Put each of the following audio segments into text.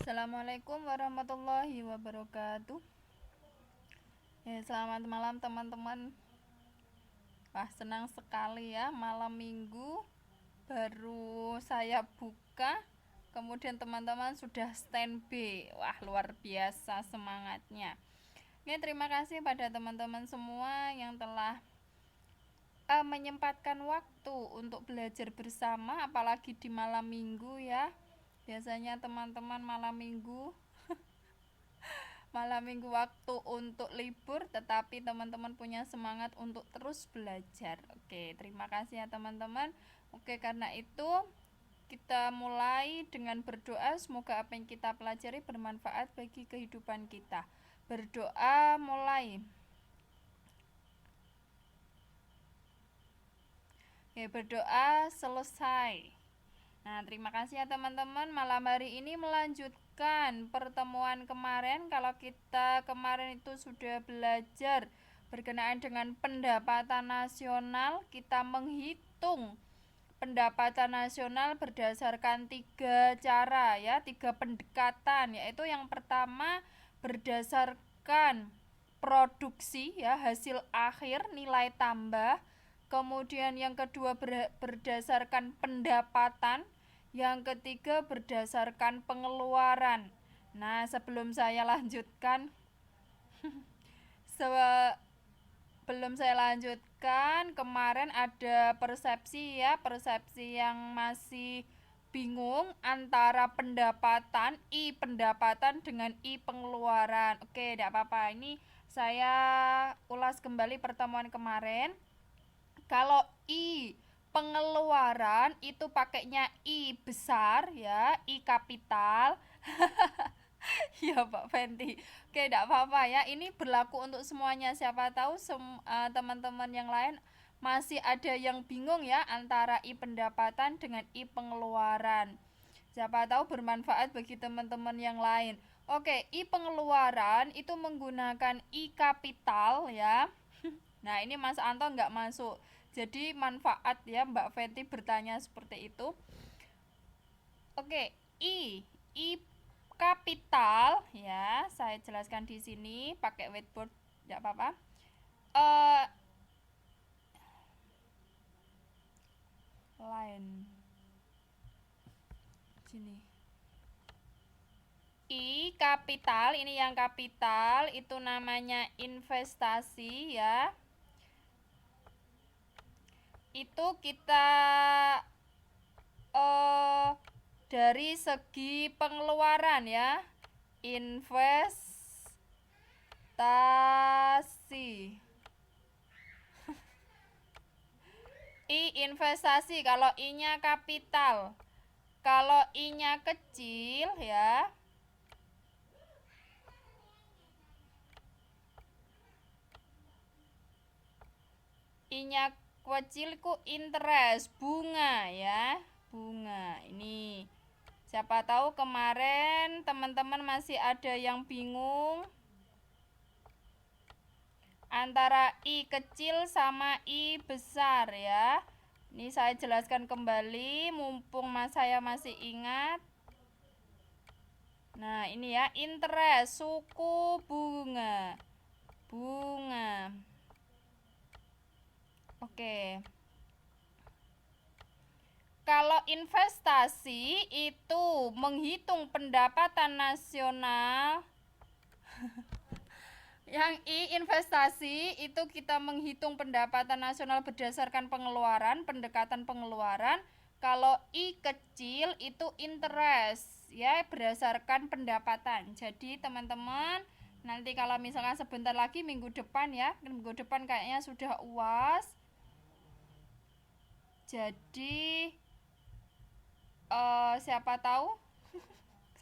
Assalamualaikum warahmatullahi wabarakatuh. Ya, selamat malam teman-teman. Wah, senang sekali ya, malam minggu baru saya buka, kemudian teman-teman sudah standby. Wah, luar biasa semangatnya. Oke, terima kasih pada teman-teman semua yang telah menyempatkan waktu untuk belajar bersama, apalagi di malam minggu ya. Biasanya teman-teman malam minggu waktu untuk libur, tetapi teman-teman punya semangat untuk terus belajar. Oke, terima kasih ya teman-teman. Oke, karena itu kita mulai dengan berdoa, semoga apa yang kita pelajari bermanfaat bagi kehidupan kita. Berdoa mulai. Oke, berdoa selesai. Nah, terima kasih ya teman-teman. Malam hari ini melanjutkan pertemuan kemarin. Kalau kita kemarin itu sudah belajar berkenaan dengan pendapatan nasional, kita menghitung pendapatan nasional berdasarkan 3 cara ya, 3 pendekatan, yaitu yang pertama berdasarkan produksi ya, hasil akhir, nilai tambah. Kemudian yang kedua berdasarkan pendapatan, yang ketiga berdasarkan pengeluaran. Nah, sebelum saya lanjutkan kemarin ada persepsi ya, persepsi yang masih bingung antara pendapatan dengan pengeluaran. Oke, tidak apa-apa. Ini saya ulas kembali pertemuan kemarin. Kalau pengeluaran itu pakainya I besar ya, I kapital. Ya Pak Fenty. Oke, tidak apa-apa ya. Ini berlaku untuk semuanya. Siapa tahu teman-teman yang lain masih ada yang bingung ya antara I pendapatan dengan I pengeluaran. Siapa tahu bermanfaat bagi teman-teman yang lain. Oke, I pengeluaran itu menggunakan I kapital ya. Nah, ini Mas Anto nggak masuk. Jadi manfaat ya Mbak Fenty bertanya seperti itu. Oke, I kapital ya, saya jelaskan di sini pakai whiteboard, tidak apa-apa. Lain sini. I kapital, ini yang kapital itu namanya investasi ya. Itu kita dari segi pengeluaran ya, investasi. Investasi kalau I-nya kapital. Kalau I-nya kecil ya, I-nya kecil ku interest, bunga ya, bunga. Ini siapa tahu kemarin teman-teman masih ada yang bingung antara I kecil sama I besar ya. Ini saya jelaskan kembali mumpung saya masih ingat. Nah, ini ya, interest, suku bunga. Bunga. Oke. Kalau investasi itu menghitung pendapatan nasional. Yang investasi itu kita menghitung pendapatan nasional berdasarkan pengeluaran, pendekatan pengeluaran. Kalau kecil itu interest ya, berdasarkan pendapatan. Jadi teman-teman nanti kalau misalkan sebentar lagi minggu depan ya, minggu depan kayaknya sudah UAS. Jadi siapa tahu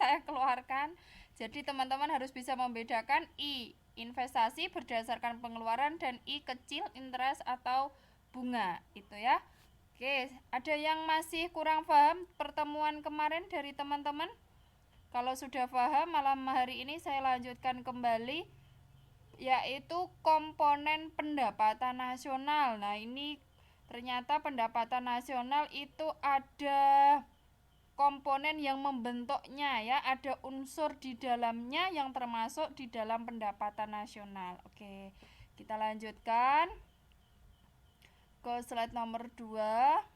saya keluarkan. Jadi teman-teman harus bisa membedakan investasi berdasarkan pengeluaran dan kecil interest atau bunga itu ya. Oke, ada yang masih kurang paham pertemuan kemarin dari teman-teman? Kalau sudah paham, malam hari ini saya lanjutkan kembali, yaitu komponen pendapatan nasional. Nah, ini ternyata pendapatan nasional itu ada komponen yang membentuknya ya, ada unsur di dalamnya yang termasuk di dalam pendapatan nasional. Oke, kita lanjutkan ke slide nomor 2.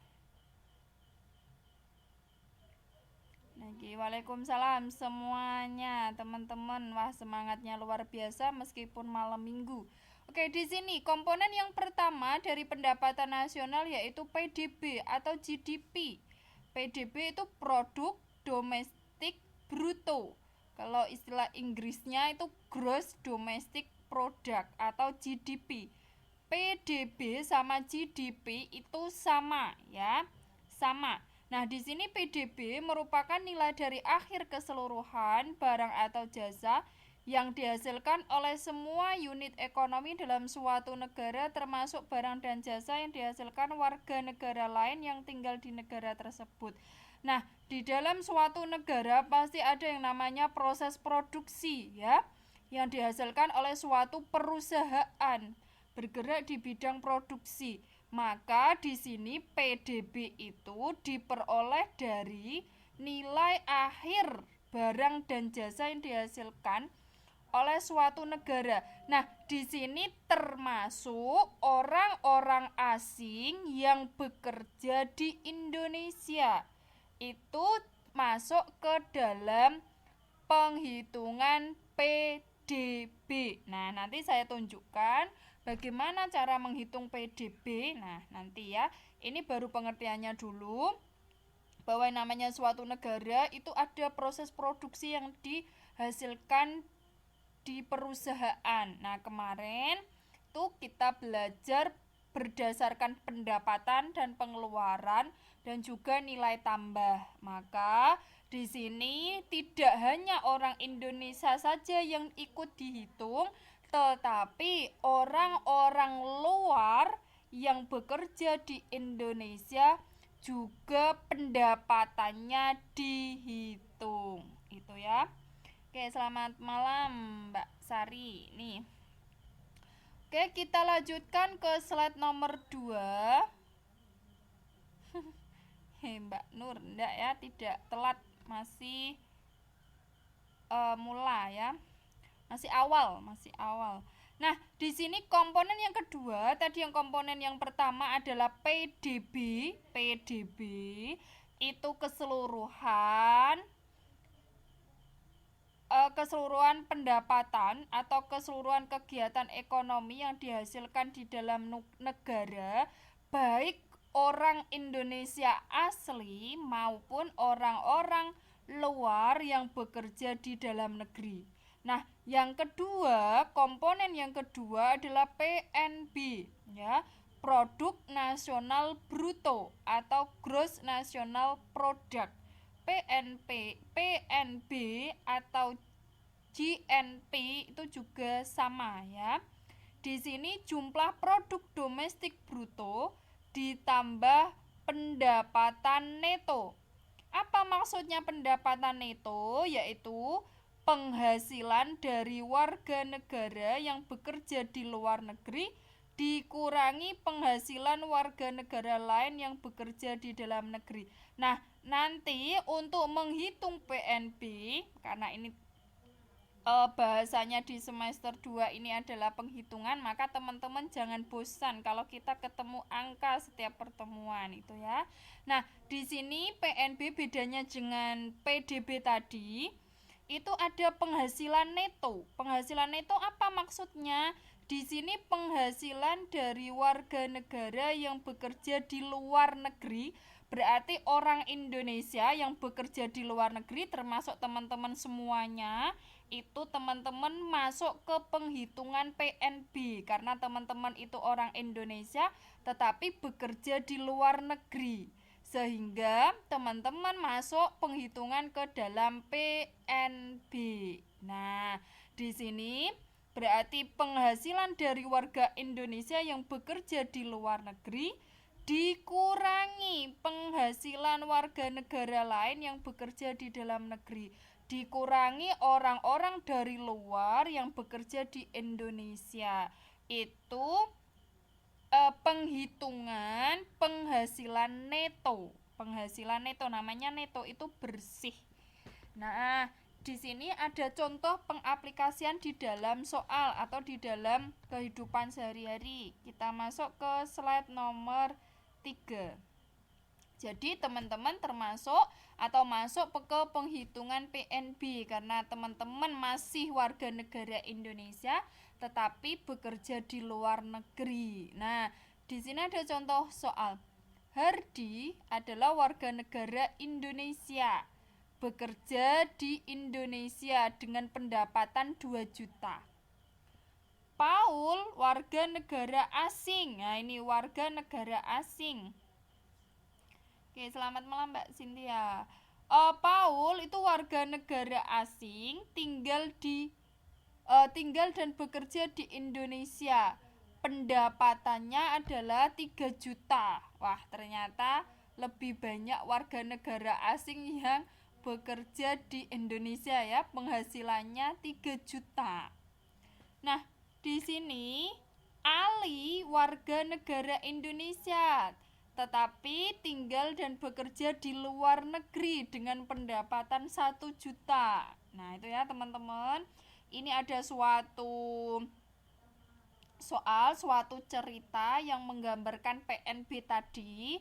Waalaikumsalam semuanya teman-teman. Wah, semangatnya luar biasa meskipun malam minggu. Oke, di sini komponen yang pertama dari pendapatan nasional yaitu PDB atau GDP. PDB itu produk domestik bruto. Kalau istilah Inggrisnya itu gross domestic product atau GDP. PDB sama GDP itu sama ya, sama. Nah, di sini PDB merupakan nilai dari akhir keseluruhan barang atau jasa yang dihasilkan oleh semua unit ekonomi dalam suatu negara, termasuk barang dan jasa yang dihasilkan warga negara lain yang tinggal di negara tersebut. Nah, di dalam suatu negara pasti ada yang namanya proses produksi ya, yang dihasilkan oleh suatu perusahaan bergerak di bidang produksi. Maka di sini PDB itu diperoleh dari nilai akhir barang dan jasa yang dihasilkan oleh suatu negara. Nah, di sini termasuk orang-orang asing yang bekerja di Indonesia. Itu masuk ke dalam penghitungan PDB. Nah, nanti saya tunjukkan bagaimana cara menghitung PDB. Nah, nanti ya. Ini baru pengertiannya dulu. Bahwa yang namanya suatu negara itu ada proses produksi yang dihasilkan di perusahaan. Nah, kemarin tuh kita belajar berdasarkan pendapatan dan pengeluaran dan juga nilai tambah. Maka di sini tidak hanya orang Indonesia saja yang ikut dihitung, tetapi orang-orang luar yang bekerja di Indonesia juga pendapatannya dihitung. Itu ya. Oke, selamat malam Mbak Sari. Nih. Oke, kita lanjutkan ke slide nomor 2. Mbak Nur, enggak ya, tidak telat, masih mula ya. Masih awal. Nah, di sini komponen yang kedua, tadi yang komponen yang pertama adalah PDB. PDB itu keseluruhan pendapatan atau keseluruhan kegiatan ekonomi yang dihasilkan di dalam negara, baik orang Indonesia asli maupun orang-orang luar yang bekerja di dalam negeri. Nah, yang kedua, komponen yang kedua adalah PNB ya, produk nasional bruto atau gross national product. PNB atau GNP itu juga sama ya. Di sini jumlah produk domestik bruto ditambah pendapatan neto. Apa maksudnya pendapatan neto? Yaitu penghasilan dari warga negara yang bekerja di luar negeri dikurangi penghasilan warga negara lain yang bekerja di dalam negeri. Nah, nanti untuk menghitung PNB, karena ini bahasanya di semester 2 ini adalah penghitungan, maka teman-teman jangan bosan kalau kita ketemu angka setiap pertemuan itu ya. Nah, di sini PNB bedanya dengan PDB tadi, itu ada penghasilan neto. Penghasilan neto apa maksudnya? Di sini penghasilan dari warga negara yang bekerja di luar negeri, berarti orang Indonesia yang bekerja di luar negeri termasuk teman-teman semuanya, itu teman-teman masuk ke penghitungan PNB karena teman-teman itu orang Indonesia tetapi bekerja di luar negeri, sehingga teman-teman masuk penghitungan ke dalam PNB. Nah, di sini berarti penghasilan dari warga Indonesia yang bekerja di luar negeri dikurangi penghasilan warga negara lain yang bekerja di dalam negeri, dikurangi orang-orang dari luar yang bekerja di Indonesia. Itu penghitungan penghasilan neto Penghasilan neto, namanya neto itu bersih. Nah, di sini ada contoh pengaplikasian di dalam soal atau di dalam kehidupan sehari-hari. Kita masuk ke slide nomor 3. Jadi teman-teman termasuk atau masuk ke penghitungan PNB karena teman-teman masih warga negara Indonesia tetapi bekerja di luar negeri. Nah, di sini ada contoh soal. Hardi adalah warga negara Indonesia, bekerja di Indonesia dengan pendapatan 2 juta. Paul warga negara asing. Nah, ini warga negara asing. Oke, selamat malam Mbak Cynthia. Paul itu warga negara asing, tinggal dan bekerja di Indonesia. Pendapatannya adalah 3 juta. Wah, ternyata lebih banyak warga negara asing yang bekerja di Indonesia ya, penghasilannya 3 juta. Nah, di sini Ali warga negara Indonesia, tetapi tinggal dan bekerja di luar negeri dengan pendapatan 1 juta. Nah, itu ya teman-teman. Ini ada suatu cerita yang menggambarkan PNB tadi.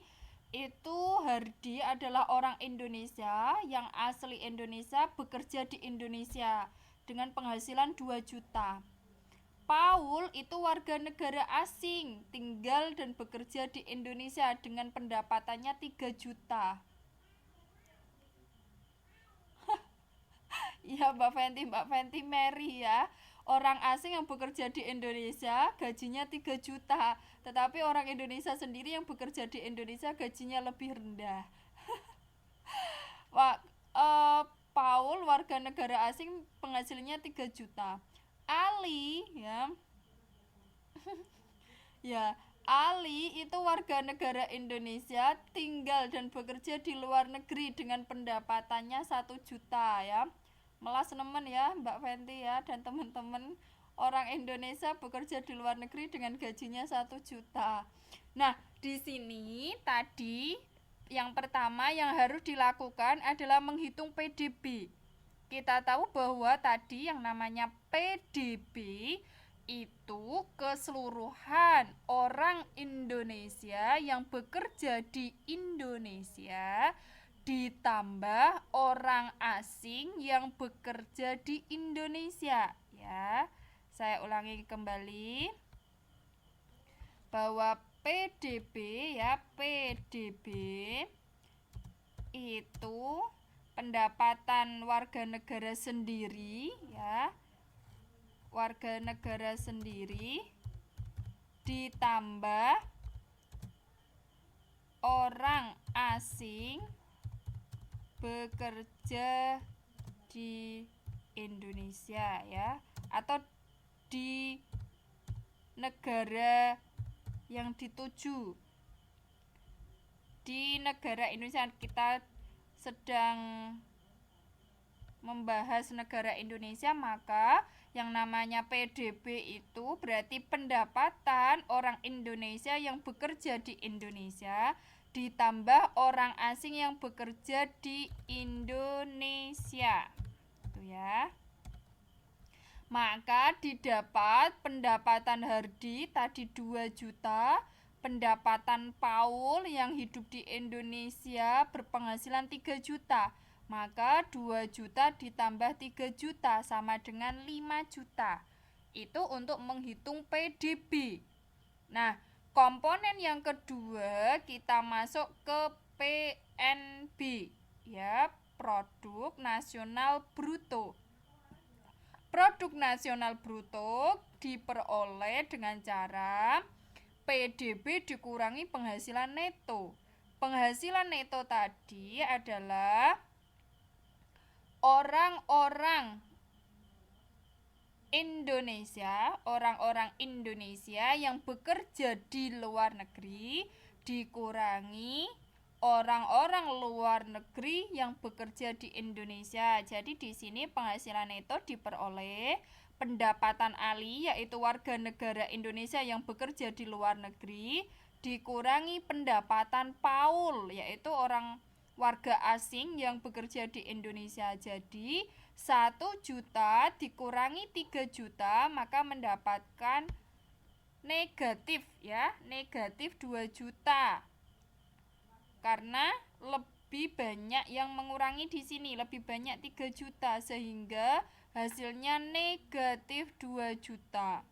Itu Hardi adalah orang Indonesia yang asli Indonesia, bekerja di Indonesia dengan penghasilan 2 juta. Paul itu warga negara asing, tinggal dan bekerja di Indonesia dengan pendapatannya 3 juta. Ya Mbak Fenty Mary ya. Orang asing yang bekerja di Indonesia gajinya 3 juta, tetapi orang Indonesia sendiri yang bekerja di Indonesia gajinya lebih rendah. Paul warga negara asing penghasilannya 3 juta. Ali ya. Ya, Ali itu warga negara Indonesia, tinggal dan bekerja di luar negeri dengan pendapatannya 1 juta ya. Melas nemen ya Mbak Fenty ya dan teman-teman, orang Indonesia bekerja di luar negeri dengan gajinya 1 juta. Nah, di sini tadi yang pertama yang harus dilakukan adalah menghitung PDB. Kita tahu bahwa tadi yang namanya PDB itu keseluruhan orang Indonesia yang bekerja di Indonesia ditambah orang asing yang bekerja di Indonesia ya. Saya ulangi kembali bahwa PDB ya, PDB itu pendapatan warga negara sendiri ya, warga negara sendiri ditambah orang asing bekerja di Indonesia ya, atau di negara yang dituju. Di negara Indonesia, kita sedang membahas negara Indonesia, maka yang namanya PDB itu berarti pendapatan orang Indonesia yang bekerja di Indonesia ditambah orang asing yang bekerja di Indonesia. Itu ya. Maka didapat pendapatan Hardi tadi 2 juta, pendapatan Paul yang hidup di Indonesia berpenghasilan 3 juta. Maka 2 juta ditambah 3 juta sama dengan 5 juta. Itu untuk menghitung PDB. Nah, komponen yang kedua kita masuk ke PNB ya, produk nasional bruto. Produk nasional bruto diperoleh dengan cara PDB dikurangi penghasilan neto. Penghasilan neto tadi adalah orang-orang Indonesia yang bekerja di luar negeri dikurangi orang-orang luar negeri yang bekerja di Indonesia. Jadi di sini penghasilan neto diperoleh pendapatan Ali yaitu warga negara Indonesia yang bekerja di luar negeri dikurangi pendapatan Paul, yaitu orang warga asing yang bekerja di Indonesia. Jadi 1 juta dikurangi 3 juta, maka mendapatkan negatif ya, negatif 2 juta. Karena lebih banyak yang mengurangi di sini, lebih banyak 3 juta, sehingga hasilnya negatif 2 juta.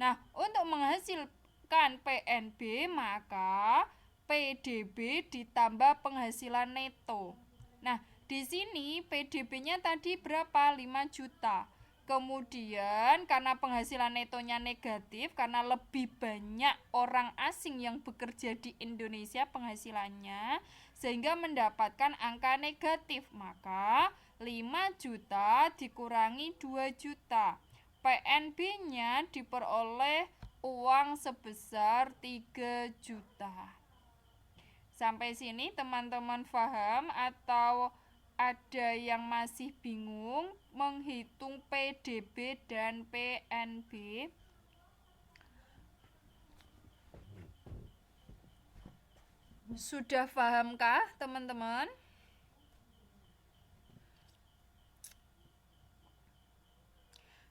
Nah, untuk menghasilkan PNB, maka PDB ditambah penghasilan neto. Nah, di sini PDB-nya tadi berapa? 5 juta. Kemudian karena penghasilan netonya negatif, karena lebih banyak orang asing yang bekerja di Indonesia penghasilannya, sehingga mendapatkan angka negatif. Maka 5 juta dikurangi 2 juta. PNB-nya diperoleh uang sebesar 3 juta. Sampai sini teman-teman paham atau ada yang masih bingung menghitung PDB dan PNB? Sudah pahamkah teman-teman?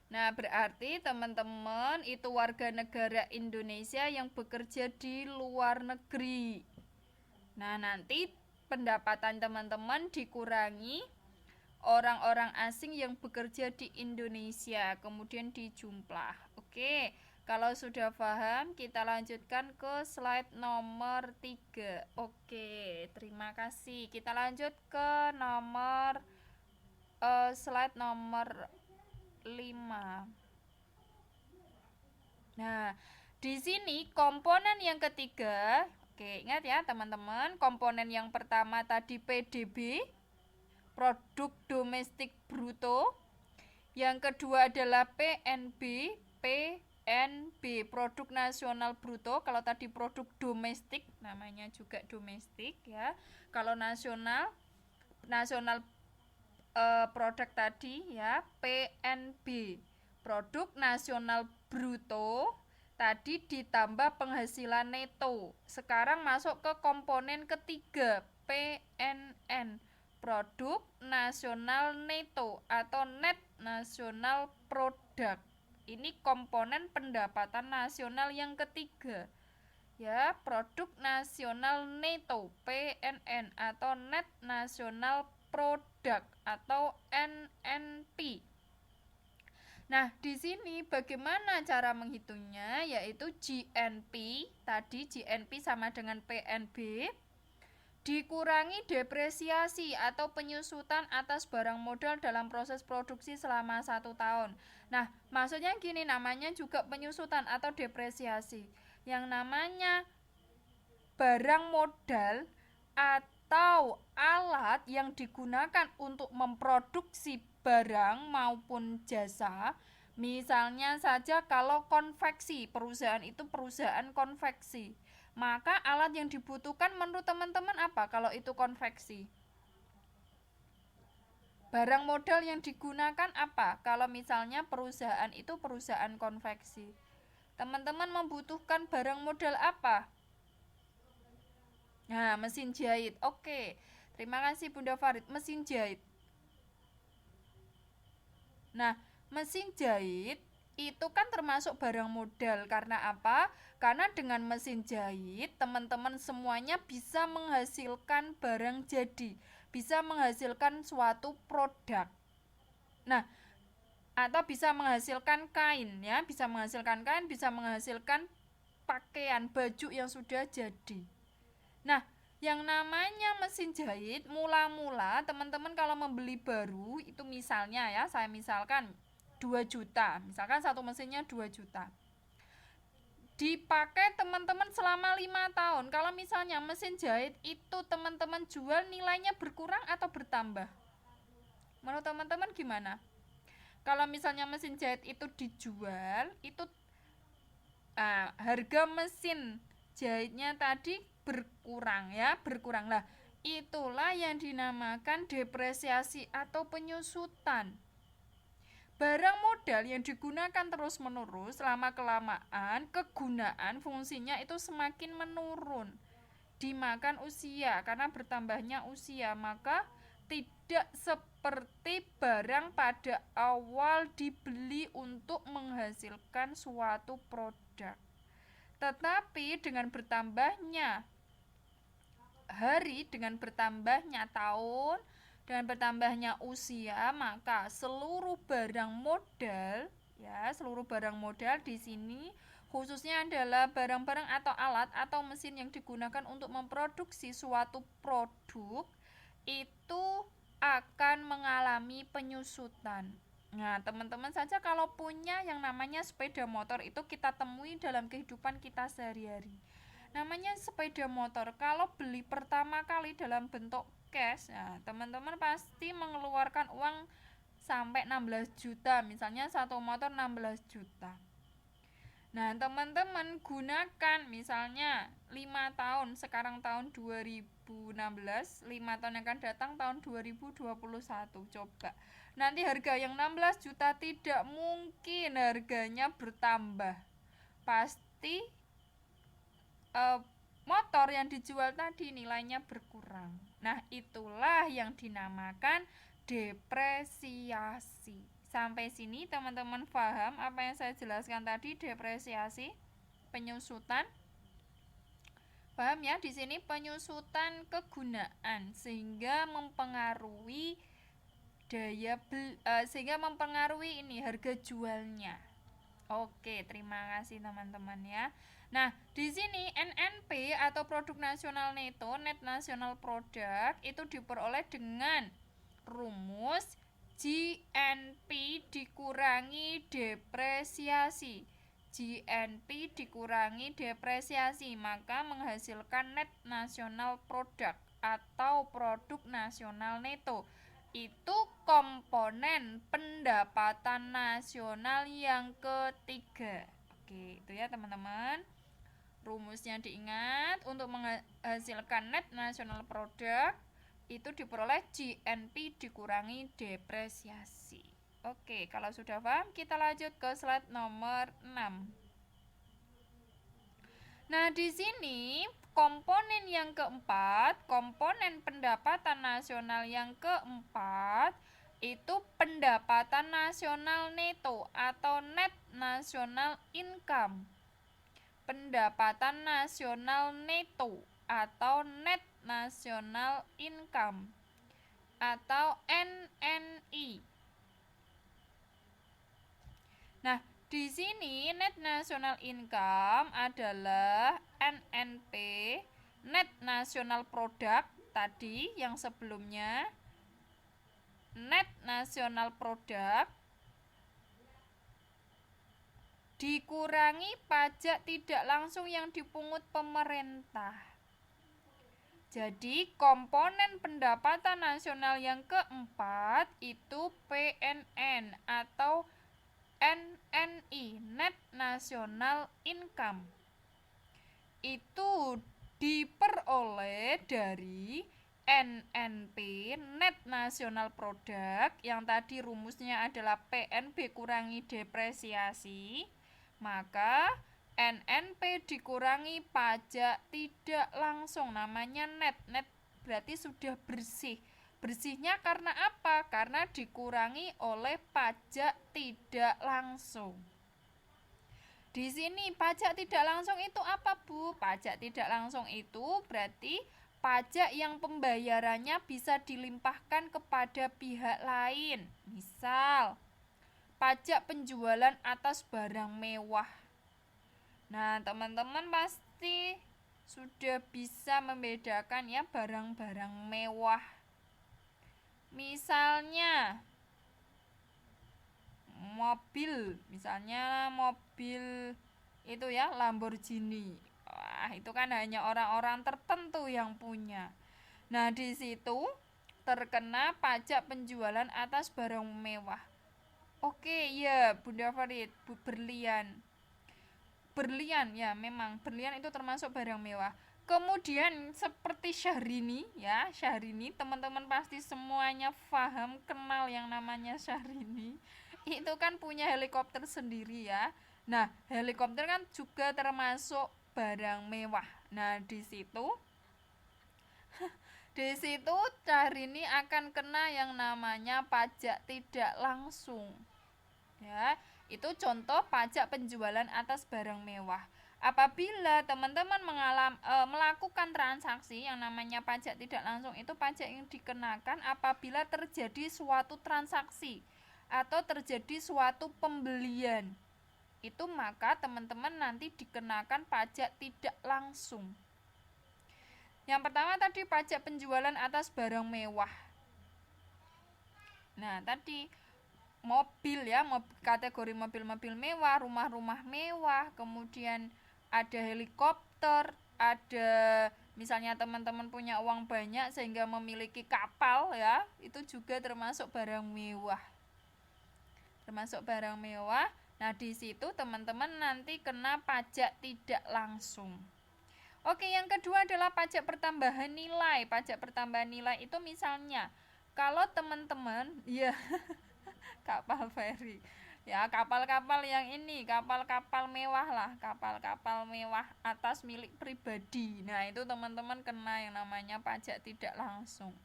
Nah, berarti teman-teman itu warga negara Indonesia yang bekerja di luar negeri. Nah, nanti pendapatan teman-teman dikurangi orang-orang asing yang bekerja di Indonesia, kemudian dijumlah. Oke, kalau sudah paham, kita lanjutkan ke slide nomor 3. Oke, terima kasih. Kita lanjut ke slide nomor 5. Nah, di sini komponen yang ketiga. Oke, ingat ya teman-teman, komponen yang pertama tadi PDB, produk domestik bruto. Yang kedua adalah PNB, produk nasional bruto. Kalau tadi produk domestik, namanya juga domestik ya. Kalau nasional produk tadi ya, PNB, produk nasional bruto. Tadi ditambah penghasilan neto. Sekarang masuk ke komponen ketiga, PNN, produk nasional neto atau net nasional product. Ini komponen pendapatan nasional yang ketiga. Ya, produk nasional neto, PNN atau net nasional product atau NNP. Nah, di sini bagaimana cara menghitungnya? Yaitu GNP, tadi GNP sama dengan PNB, dikurangi depresiasi atau penyusutan atas barang modal dalam proses produksi selama 1 tahun. Nah, maksudnya gini, namanya juga penyusutan atau depresiasi. Yang namanya barang modal atau alat yang digunakan untuk memproduksi barang maupun jasa. Misalnya saja kalau konveksi, perusahaan itu perusahaan konveksi, maka alat yang dibutuhkan menurut teman-teman apa kalau itu konveksi? Barang modal yang digunakan apa kalau misalnya perusahaan itu perusahaan konveksi? Teman-teman membutuhkan barang modal apa? Nah, mesin jahit. Oke, terima kasih Bunda Farid. Mesin jahit. Nah, mesin jahit itu kan termasuk barang modal. Karena apa? Karena dengan mesin jahit, teman-teman semuanya bisa menghasilkan barang jadi, bisa menghasilkan suatu produk. Nah, atau bisa menghasilkan kain ya, bisa menghasilkan kain, bisa menghasilkan pakaian, baju yang sudah jadi. Nah, yang namanya mesin jahit, mula-mula teman-teman kalau membeli baru itu misalnya ya, saya misalkan 2 juta, misalkan satu mesinnya 2 juta, dipakai teman-teman selama 5 tahun. Kalau misalnya mesin jahit itu teman-teman jual, nilainya berkurang atau bertambah? Menurut teman-teman gimana? Kalau misalnya mesin jahit itu dijual, itu harga mesin jahitnya tadi berkurang ya, berkurang lah. Itulah yang dinamakan depresiasi atau penyusutan. Barang modal yang digunakan terus-menerus lama-kelamaan, kegunaan fungsinya itu semakin menurun dimakan usia karena bertambahnya usia, maka tidak seperti barang pada awal dibeli untuk menghasilkan suatu produk. Tetapi dengan bertambahnya hari, dengan bertambahnya tahun, dengan bertambahnya usia, maka seluruh barang modal, seluruh barang modal di sini khususnya adalah barang-barang atau alat atau mesin yang digunakan untuk memproduksi suatu produk itu akan mengalami penyusutan. Nah, teman-teman saja kalau punya yang namanya sepeda motor itu kita temui dalam kehidupan kita sehari-hari. Namanya sepeda motor, kalau beli pertama kali dalam bentuk cash, nah, teman-teman pasti mengeluarkan uang sampai 16 juta, misalnya satu motor 16 juta. Nah, teman-teman gunakan misalnya 5 tahun, sekarang tahun 2016, 5 tahun yang akan datang tahun 2021. Coba. Nanti harga yang 16 juta tidak mungkin harganya bertambah. Pasti motor yang dijual tadi nilainya berkurang. Nah, itulah yang dinamakan depresiasi. Sampai sini teman-teman paham apa yang saya jelaskan tadi, depresiasi, penyusutan. Paham ya? Di sini penyusutan kegunaan sehingga mempengaruhi sehingga mempengaruhi ini harga jualnya. Oke, terima kasih teman-teman ya. Nah, di sini NNP atau produk nasional neto, net national product, itu diperoleh dengan rumus GNP dikurangi depresiasi. GNP dikurangi depresiasi, maka menghasilkan net national product atau produk nasional neto. Itu komponen pendapatan nasional yang ketiga. Oke, itu ya teman-teman. Rumusnya diingat, untuk menghasilkan net national product itu diperoleh GNP dikurangi depresiasi. Oke, kalau sudah paham kita lanjut ke slide nomor 6. Nah, di sini komponen yang keempat, komponen pendapatan nasional yang keempat itu pendapatan nasional neto atau net national income. Pendapatan nasional neto atau net national income atau NNI. Nah, di sini net national income adalah NNP, net national product tadi yang sebelumnya, net national product dikurangi pajak tidak langsung yang dipungut pemerintah. Jadi komponen pendapatan nasional yang keempat itu PNN atau NNI, net national income. Itu diperoleh dari NNP, net national product, yang tadi rumusnya adalah PNB kurangi depresiasi, maka NNP dikurangi pajak tidak langsung, namanya net. Net berarti sudah bersih. Bersihnya karena apa? Karena dikurangi oleh pajak tidak langsung. Di sini pajak tidak langsung itu apa, Bu? Pajak tidak langsung itu berarti pajak yang pembayarannya bisa dilimpahkan kepada pihak lain. Misal, pajak penjualan atas barang mewah. Nah, teman-teman pasti sudah bisa membedakan ya barang-barang mewah. Misalnya mobil, misalnya mobil itu ya Lamborghini. Wah, itu kan hanya orang-orang tertentu yang punya. Nah, di situ terkena pajak penjualan atas barang mewah. Oke, ya, Bunda Farid, berlian. Berlian ya, memang berlian itu termasuk barang mewah. Kemudian seperti Syahrini ya, Syahrini teman-teman pasti semuanya paham, kenal yang namanya Syahrini. itu kan punya helikopter sendiri ya. Nah, helikopter kan juga termasuk barang mewah. Nah, di situ Syahrini akan kena yang namanya pajak tidak langsung. Ya, itu contoh pajak penjualan atas barang mewah. Apabila teman-teman melakukan transaksi yang namanya pajak tidak langsung, itu pajak yang dikenakan apabila terjadi suatu transaksi atau terjadi suatu pembelian. Itu maka teman-teman nanti dikenakan pajak tidak langsung. Yang pertama tadi pajak penjualan atas barang mewah. Nah, tadi mobil ya, kategori mobil-mobil mewah, rumah-rumah mewah, kemudian ada helikopter, ada misalnya teman-teman punya uang banyak sehingga memiliki kapal ya, itu juga termasuk barang mewah. Nah, di situ teman-teman nanti kena pajak tidak langsung. Oke, yang kedua adalah pajak pertambahan nilai. Pajak pertambahan nilai itu misalnya kalau teman-teman ya kapal feri ya, kapal-kapal yang ini, kapal-kapal mewah lah, kapal-kapal mewah atas milik pribadi. Nah, itu teman-teman kena yang namanya pajak tidak langsung.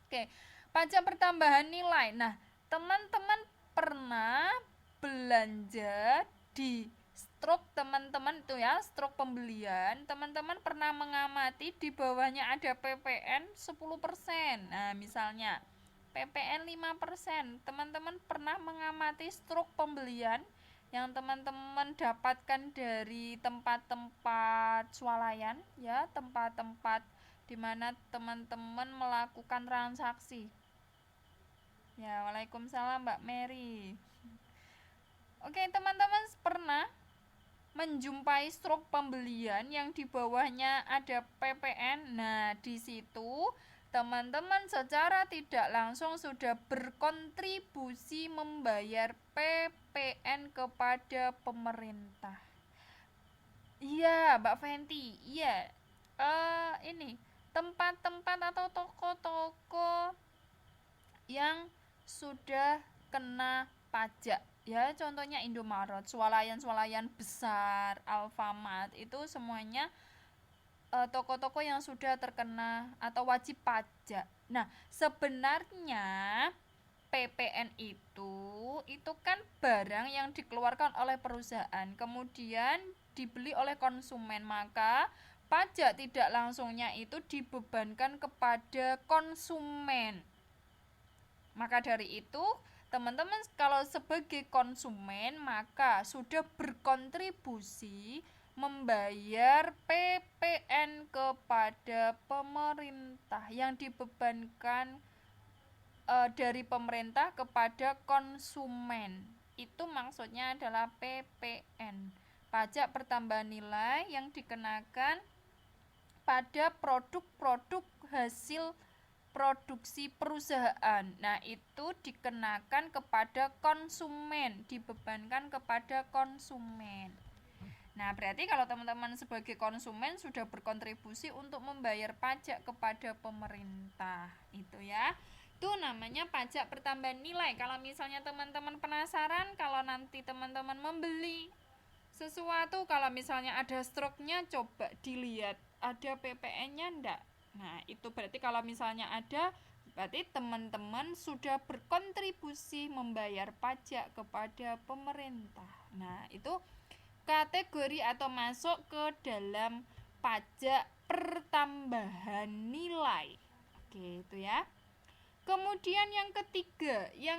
Oke, pajak pertambahan nilai. Nah, teman-teman pernah belanja di struk teman-teman itu ya, struk pembelian, teman-teman pernah mengamati di bawahnya ada PPN 10%. Nah, misalnya PPN 5%. Teman-teman pernah mengamati struk pembelian yang teman-teman dapatkan dari tempat-tempat swalayan ya, tempat-tempat di mana teman-teman melakukan transaksi. Ya, waalaikumsalam Mbak Mary. Oke, teman-teman pernah menjumpai struk pembelian yang di bawahnya ada PPN. Nah, di situ teman-teman secara tidak langsung sudah berkontribusi membayar PPN kepada pemerintah. Iya, Mbak Fenty. Iya. Ini tempat-tempat atau toko-toko yang sudah kena pajak. Ya, contohnya Indomaret, swalayan-swalayan besar, Alfamart, itu semuanya toko-toko yang sudah terkena atau wajib pajak. Nah, sebenarnya PPN itu kan barang yang dikeluarkan oleh perusahaan, kemudian dibeli oleh konsumen, maka pajak tidak langsungnya itu dibebankan kepada konsumen. Maka dari itu, teman-teman kalau sebagai konsumen maka sudah berkontribusi membayar PPN kepada pemerintah yang dibebankan dari pemerintah kepada konsumen. Itu maksudnya adalah PPN, pajak pertambahan nilai yang dikenakan pada produk-produk hasil produksi perusahaan. Nah, itu dikenakan kepada konsumen, dibebankan kepada konsumen. Nah, berarti kalau teman-teman sebagai konsumen sudah berkontribusi untuk membayar pajak kepada pemerintah. Itu ya. Itu namanya pajak pertambahan nilai. Kalau misalnya teman-teman penasaran, kalau nanti teman-teman membeli sesuatu, kalau misalnya ada struknya, coba dilihat ada PPN-nya enggak. Nah, itu berarti kalau misalnya ada, berarti teman-teman sudah berkontribusi membayar pajak kepada pemerintah. Nah, itu kategori atau masuk ke dalam pajak pertambahan nilai. Oke, itu ya. Kemudian yang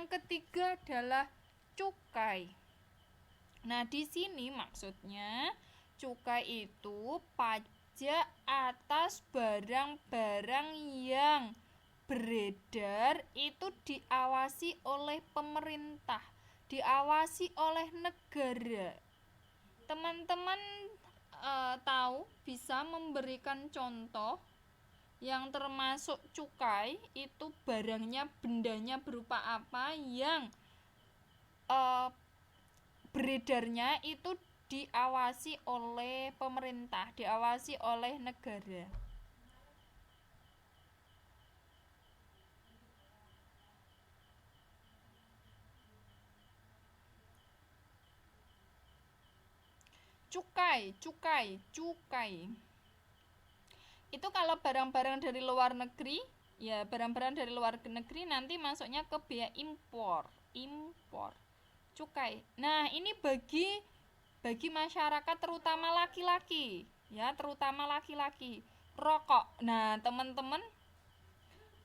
ketiga adalah cukai. Nah, di sini maksudnya cukai itu pajak atas barang-barang yang beredar itu diawasi oleh pemerintah, diawasi oleh negara. Teman-teman tahu bisa memberikan contoh yang termasuk cukai itu barangnya, bendanya berupa apa yang beredarnya itu diawasi oleh pemerintah, diawasi oleh negara. Cukai. Itu kalau barang-barang dari luar negeri, ya barang-barang dari luar negeri nanti masuknya ke biaya impor. Cukai. Nah, ini bagi masyarakat terutama laki-laki, ya, terutama laki-laki. Rokok. Nah, teman-teman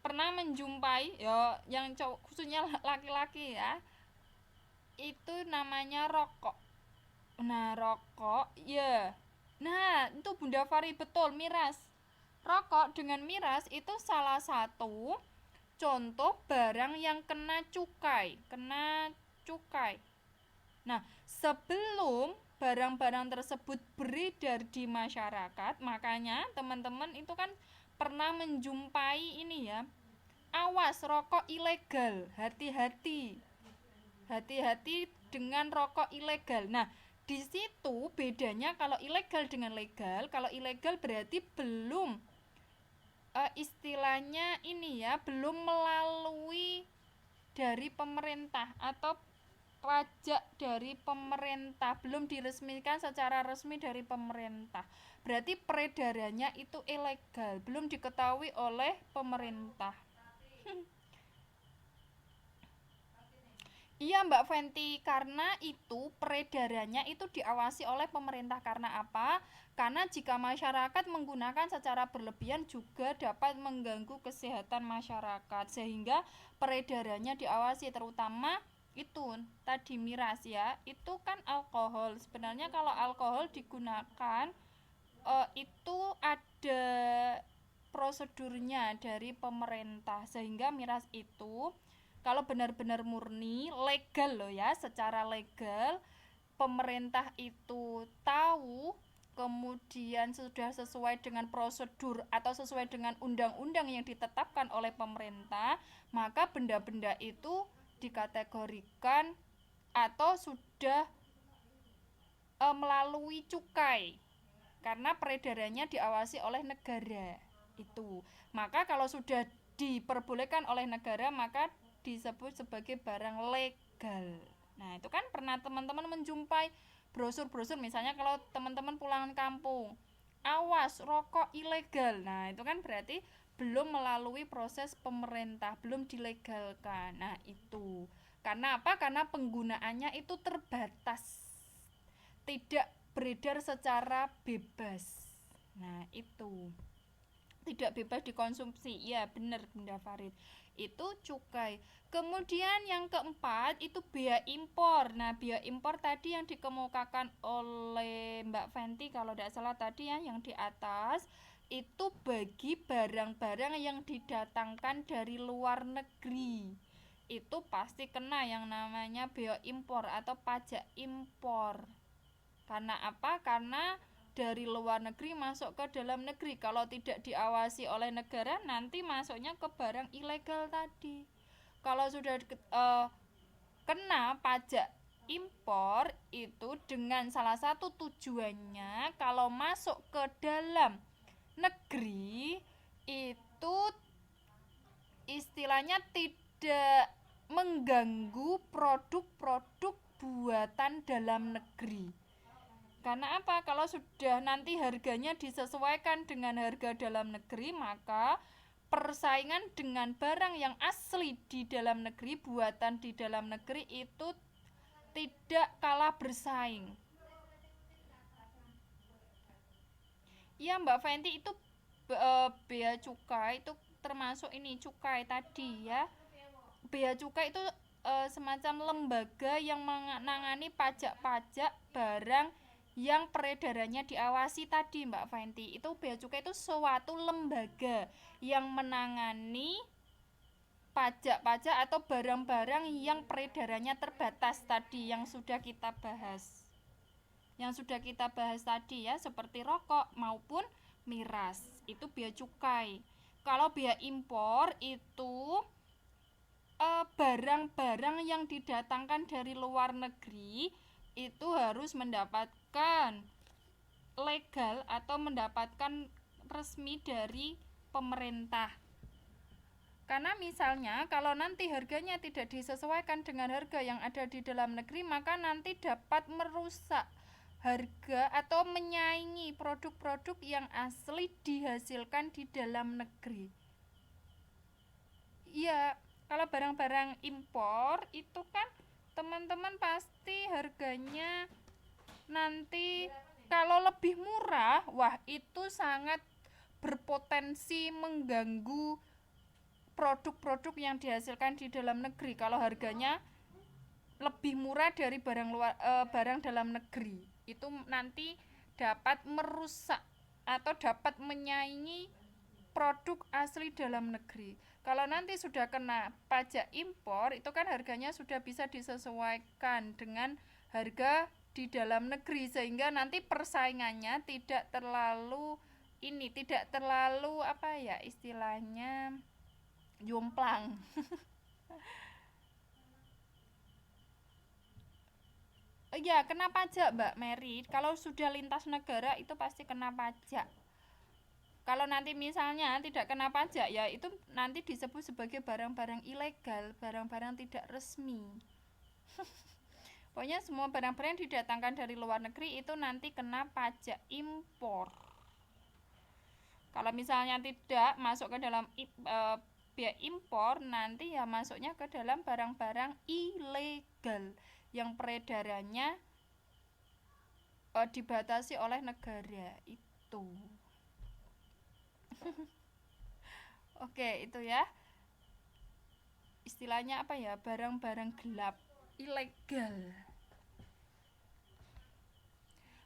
pernah menjumpai ya yang cowok, khususnya laki-laki ya, itu namanya rokok. Nah, rokok ya. Nah, itu Bunda Fari betul, miras. Rokok dengan miras itu salah satu contoh barang yang kena cukai. Nah, sebelum barang-barang tersebut beredar di masyarakat, makanya teman-teman itu kan pernah menjumpai ini ya. Awas rokok ilegal, hati-hati. Hati-hati dengan rokok ilegal. Nah, di situ bedanya kalau ilegal dengan legal. Kalau ilegal berarti belum istilahnya ini ya, belum melalui dari pemerintah atau pajak dari pemerintah, belum diresmikan secara resmi dari pemerintah. Berarti peredarannya itu ilegal, belum diketahui oleh pemerintah. Iya Mbak Fenty, karena itu peredarannya itu diawasi oleh pemerintah. Karena apa? Karena jika masyarakat menggunakan secara berlebihan juga dapat mengganggu kesehatan masyarakat, sehingga peredarannya diawasi, terutama itu tadi miras ya, itu kan alkohol. Sebenarnya kalau alkohol digunakan itu ada prosedurnya dari pemerintah, sehingga miras itu kalau benar-benar murni legal loh ya, secara legal pemerintah itu tahu, kemudian sudah sesuai dengan prosedur atau sesuai dengan undang-undang yang ditetapkan oleh pemerintah, maka benda-benda itu dikategorikan atau sudah melalui cukai, karena peredarannya diawasi oleh negara itu. Maka kalau sudah diperbolehkan oleh negara, maka disebut sebagai barang legal. Nah, itu kan pernah teman-teman menjumpai brosur-brosur, misalnya kalau teman-teman pulang kampung, awas rokok ilegal. Nah, itu kan berarti belum melalui proses pemerintah, belum dilegalkan. Nah, itu. Karena apa? Karena penggunaannya itu terbatas. Tidak beredar secara bebas. Nah, itu. Tidak bebas dikonsumsi. Iya, benar Bunda Farid. Itu cukai. Kemudian yang keempat itu biaya impor. Nah, biaya impor tadi yang dikemukakan oleh Mbak Fenty kalau tidak salah tadi ya, yang di atas itu bagi barang-barang yang didatangkan dari luar negeri. Itu pasti kena yang namanya biaya impor atau pajak impor. Karena apa? Karena dari luar negeri masuk ke dalam negeri, kalau tidak diawasi oleh negara nanti masuknya ke barang ilegal tadi. Kalau sudah kena pajak impor itu dengan salah satu tujuannya kalau masuk ke dalam negeri itu istilahnya tidak mengganggu produk-produk buatan dalam negeri. Karena apa? Kalau sudah nanti harganya disesuaikan dengan harga dalam negeri, maka persaingan dengan barang yang asli di dalam negeri, buatan di dalam negeri itu tidak kalah bersaing. Iya Mbak Fenty, itu bea cukai itu termasuk ini cukai tadi ya. Bea cukai itu semacam lembaga yang menangani pajak-pajak barang yang peredarannya diawasi tadi Mbak Fenty. Itu bea cukai itu suatu lembaga yang menangani pajak-pajak atau barang-barang yang peredarannya terbatas tadi yang sudah kita bahas. Yang sudah kita bahas tadi ya, seperti rokok maupun miras. Itu bea cukai. Kalau bea impor itu barang-barang yang didatangkan dari luar negeri itu harus mendapatkan legal atau mendapatkan resmi dari pemerintah. Karena misalnya kalau nanti harganya tidak disesuaikan dengan harga yang ada di dalam negeri, maka nanti dapat merusak harga atau menyaingi produk-produk yang asli dihasilkan di dalam negeri. Iya, kalau barang-barang impor itu kan teman-teman pasti harganya nanti kalau lebih murah, wah itu sangat berpotensi mengganggu produk-produk yang dihasilkan di dalam negeri kalau harganya lebih murah dari barang dalam negeri. Itu nanti dapat merusak atau dapat menyaingi produk asli dalam negeri. Kalau nanti sudah kena pajak impor, itu kan harganya sudah bisa disesuaikan dengan harga di dalam negeri sehingga nanti persaingannya tidak terlalu apa ya istilahnya jomplang. Ya, kena pajak Mbak Mary. Kalau sudah lintas negara itu pasti kena pajak. Kalau nanti misalnya tidak kena pajak ya itu nanti disebut sebagai barang-barang ilegal, barang-barang tidak resmi. Pokoknya semua barang-barang yang didatangkan dari luar negeri itu nanti kena pajak impor. Kalau misalnya tidak masuk ke dalam biaya impor, nanti ya masuknya ke dalam barang-barang ilegal yang peredarannya dibatasi oleh negara itu. Oke, itu ya. Istilahnya apa ya? Barang-barang gelap, ilegal.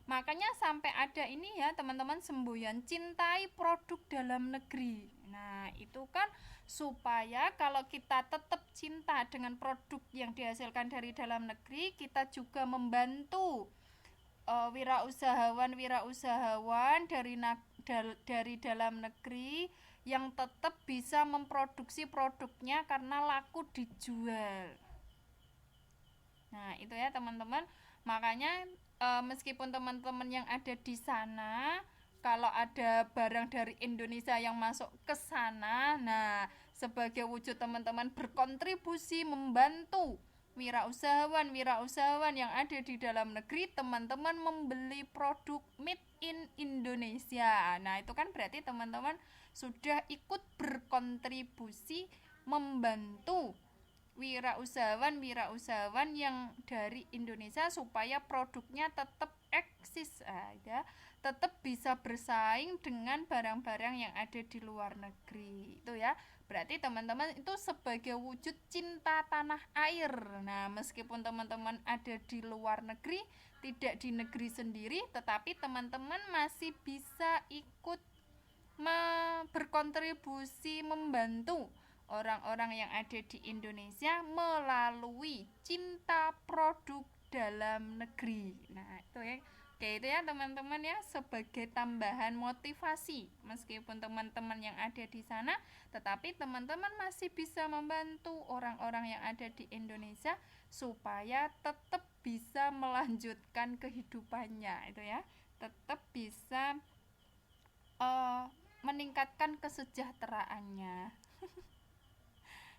Makanya sampai ada ini ya teman-teman semboyan cintai produk dalam negeri. Nah itu kan supaya kalau kita tetap cinta dengan produk yang dihasilkan dari dalam negeri, kita juga membantu wirausahawan dari dalam negeri yang tetap bisa memproduksi produknya karena laku dijual. Nah itu ya teman-teman. Makanya meskipun teman-teman yang ada di sana kalau ada barang dari Indonesia yang masuk ke sana, nah sebagai wujud teman-teman berkontribusi membantu wirausahawan yang ada di dalam negeri, teman-teman membeli produk made in Indonesia. Nah itu kan berarti teman-teman sudah ikut berkontribusi membantu wirausahawan yang dari Indonesia supaya produknya tetap eksis ya, tetap bisa bersaing dengan barang-barang yang ada di luar negeri. Itu ya. Berarti teman-teman itu sebagai wujud cinta tanah air. Nah, meskipun teman-teman ada di luar negeri, tidak di negeri sendiri, tetapi teman-teman masih bisa ikut berkontribusi membantu orang-orang yang ada di Indonesia melalui cinta produk dalam negeri. Nah, itu ya. Oke, itu ya teman-teman ya sebagai tambahan motivasi. Meskipun teman-teman yang ada di sana, tetapi teman-teman masih bisa membantu orang-orang yang ada di Indonesia supaya tetap bisa melanjutkan kehidupannya, itu ya. Tetap bisa meningkatkan kesejahteraannya.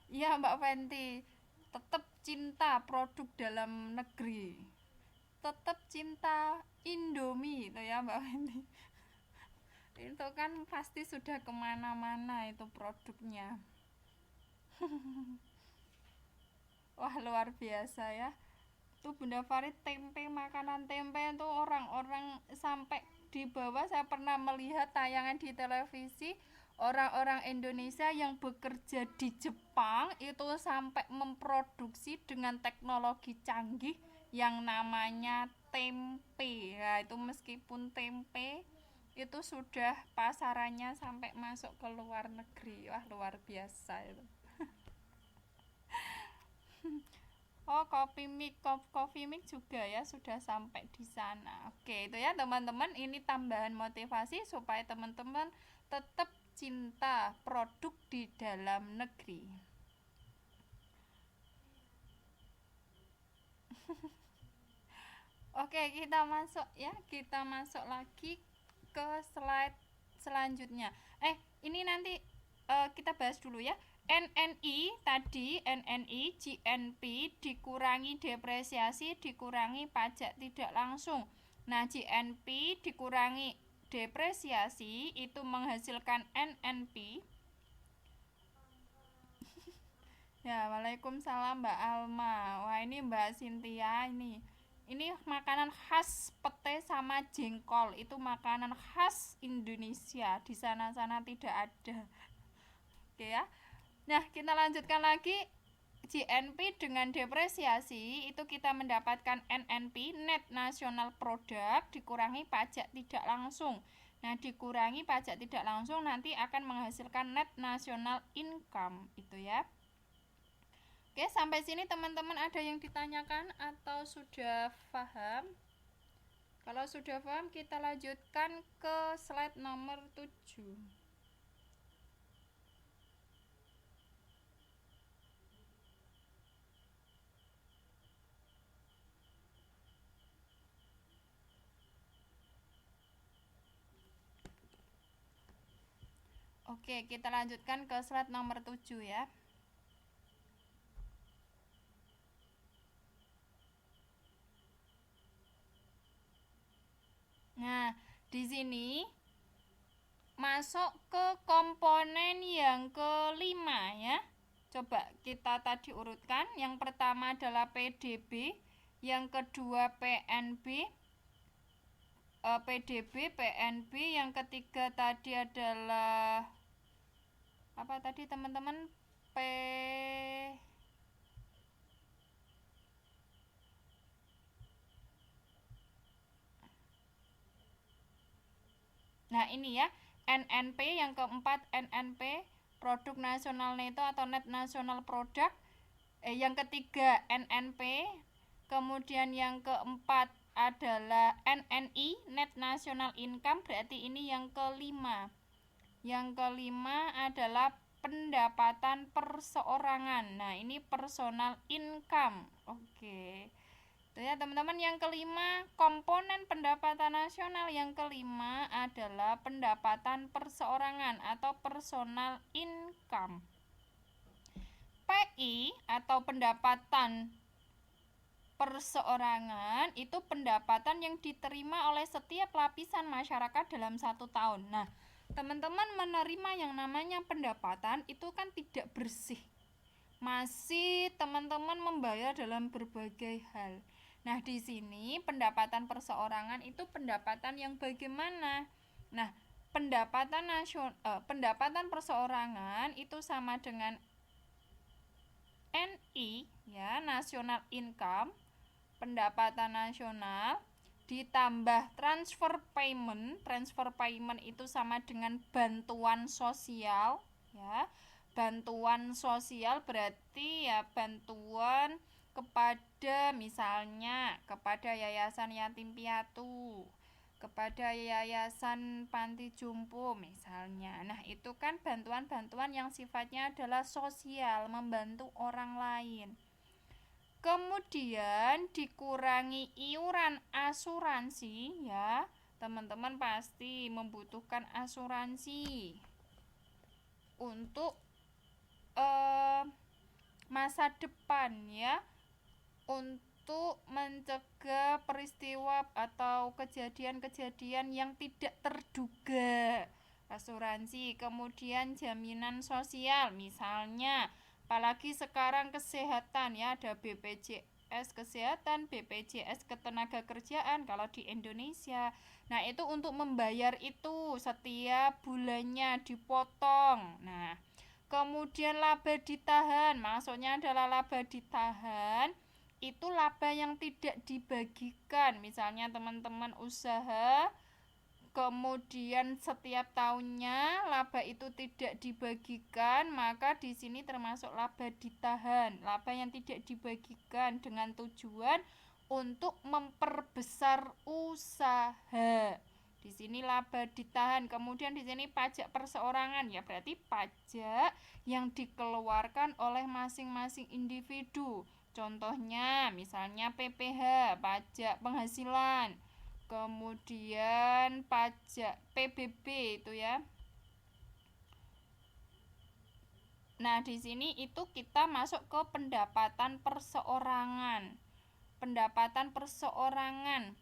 Iya Mbak Fenty, tetap cinta produk dalam negeri, tetap cinta Indomie itu ya Mbak Fenty. Itu kan pasti sudah kemana-mana itu produknya. Wah luar biasa ya. Tuh Bunda Farid tempe, makanan tempe itu orang-orang sampai di bawah. Saya pernah melihat tayangan di televisi orang-orang Indonesia yang bekerja di Jepang itu sampai memproduksi dengan teknologi canggih yang namanya tempe. Nah, itu meskipun tempe itu sudah pasarannya sampai masuk ke luar negeri. Wah, luar biasa itu. Oh, Coffee Mix juga ya sudah sampai di sana. Oke, itu ya teman-teman, ini tambahan motivasi supaya teman-teman tetap cinta produk di dalam negeri. Oke, kita masuk lagi ke slide selanjutnya. Ini nanti kita bahas dulu ya. NNI, GNP dikurangi depresiasi, dikurangi pajak tidak langsung. Nah, GNP dikurangi depresiasi itu menghasilkan NNP. Ya, waalaikumsalam Mbak Alma. Wah, ini Mbak Cynthia ini. Ini makanan khas pete sama jengkol. Itu makanan khas Indonesia. Di sana-sana tidak ada. Oke ya. Nah, kita lanjutkan lagi. GNP dengan depresiasi itu kita mendapatkan NNP, Net National Product, dikurangi pajak tidak langsung. Nah, dikurangi pajak tidak langsung nanti akan menghasilkan Net National Income itu ya. Oke, sampai sini teman-teman ada yang ditanyakan atau sudah paham? Kalau sudah paham, kita lanjutkan ke slide nomor 7. Oke, kita lanjutkan ke slide nomor 7 ya. Nah, di sini masuk ke komponen yang kelima ya. Coba kita tadi urutkan. Yang pertama adalah PDB, yang kedua PNB, PDB, PNB, yang ketiga tadi adalah apa tadi teman-teman? Nah, ini ya, NNP yang keempat, NNP, produk nasional neto atau net national product. Yang ketiga NNP, kemudian yang keempat adalah NNI, net national income, berarti ini yang kelima. Yang kelima adalah pendapatan perseorangan. Nah, ini personal income. Oke. Itu ya, teman-teman. Yang kelima, komponen pendapatan nasional yang kelima adalah pendapatan perseorangan atau personal income. PI atau pendapatan perseorangan itu pendapatan yang diterima oleh setiap lapisan masyarakat dalam 1 tahun. Nah, teman-teman menerima yang namanya pendapatan itu kan tidak bersih. Masih teman-teman membayar dalam berbagai hal. Nah, di sini pendapatan perseorangan itu pendapatan yang bagaimana? Nah, pendapatan perseorangan itu sama dengan NI ya, national income, pendapatan nasional ditambah transfer payment. Transfer payment itu sama dengan bantuan sosial ya. Bantuan sosial berarti ya bantuan kepada misalnya kepada yayasan yatim piatu, kepada yayasan panti jompo misalnya. Nah, itu kan bantuan-bantuan yang sifatnya adalah sosial, membantu orang lain. Kemudian dikurangi iuran asuransi ya. Teman-teman pasti membutuhkan asuransi untuk masa depan ya, untuk mencegah peristiwa atau kejadian-kejadian yang tidak terduga. Asuransi, kemudian jaminan sosial misalnya, apalagi sekarang kesehatan ya, ada BPJS kesehatan, BPJS ketenagakerjaan kalau di Indonesia. Nah, itu untuk membayar itu setiap bulannya dipotong. Nah, kemudian laba ditahan, maksudnya adalah laba ditahan itu laba yang tidak dibagikan. Misalnya teman-teman usaha, kemudian setiap tahunnya laba itu tidak dibagikan, maka di sini termasuk laba ditahan, laba yang tidak dibagikan dengan tujuan untuk memperbesar usaha. Di sini laba ditahan. Kemudian di sini pajak perseorangan ya, berarti pajak yang dikeluarkan oleh masing-masing individu. Contohnya misalnya PPh, pajak penghasilan. Kemudian pajak PBB itu ya. Nah, di sini itu kita masuk ke pendapatan perseorangan. Pendapatan perseorangan.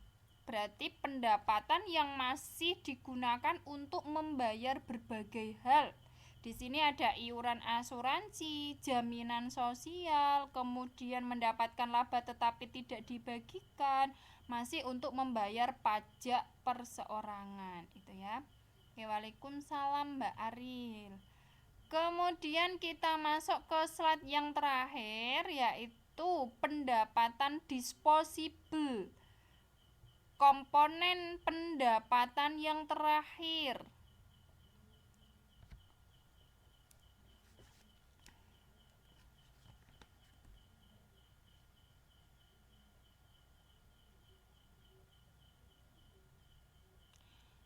berarti pendapatan yang masih digunakan untuk membayar berbagai hal. Di sini ada iuran asuransi, jaminan sosial, kemudian mendapatkan laba tetapi tidak dibagikan, masih untuk membayar pajak perseorangan, itu ya. Oke, waalaikumsalam Mbak Aril. Kemudian kita masuk ke slide yang terakhir, yaitu pendapatan disposable. Komponen pendapatan yang terakhir.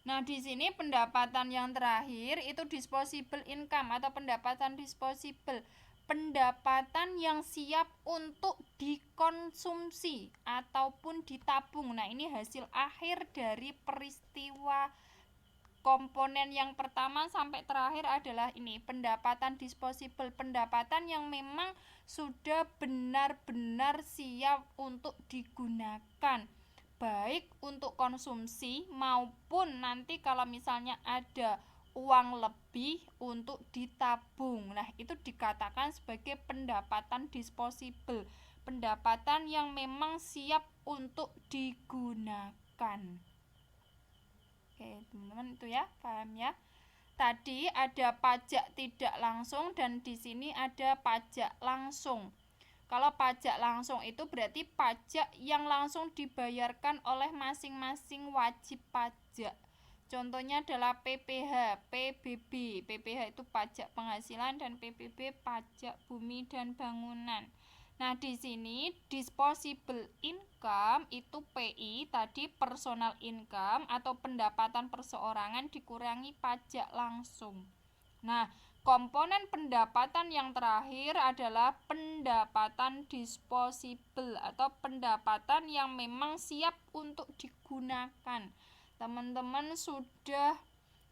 Nah, di sini pendapatan yang terakhir itu disposable income atau pendapatan disposable. Pendapatan yang siap untuk dikonsumsi ataupun ditabung. Nah, ini hasil akhir dari peristiwa komponen yang pertama sampai terakhir adalah ini, pendapatan disposable, pendapatan yang memang sudah benar-benar siap untuk digunakan, baik untuk konsumsi maupun nanti kalau misalnya ada uang lebih untuk ditabung. Nah, itu dikatakan sebagai pendapatan disposable, pendapatan yang memang siap untuk digunakan. Oke, teman-teman, itu ya, paham ya? Tadi ada pajak tidak langsung dan di sini ada pajak langsung. Kalau pajak langsung itu berarti pajak yang langsung dibayarkan oleh masing-masing wajib pajak. Contohnya adalah PPh, PBB. PPh itu pajak penghasilan dan PBB pajak bumi dan bangunan. Nah, di sini disposable income itu PI tadi, personal income atau pendapatan perseorangan dikurangi pajak langsung. Nah, komponen pendapatan yang terakhir adalah pendapatan disposable atau pendapatan yang memang siap untuk digunakan. Teman-teman sudah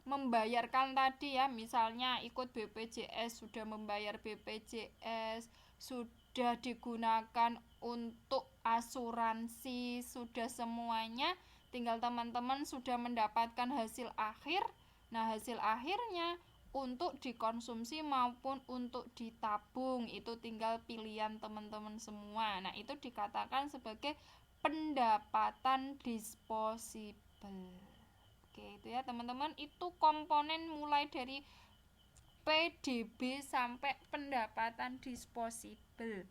membayarkan tadi ya, misalnya ikut BPJS, sudah membayar BPJS, sudah digunakan untuk asuransi, sudah semuanya, tinggal teman-teman sudah mendapatkan hasil akhir. Nah, hasil akhirnya untuk dikonsumsi maupun untuk ditabung, itu tinggal pilihan teman-teman semua. Nah, itu dikatakan sebagai pendapatan disposable. Oke, itu ya teman-teman, itu komponen mulai dari PDB sampai pendapatan disposable.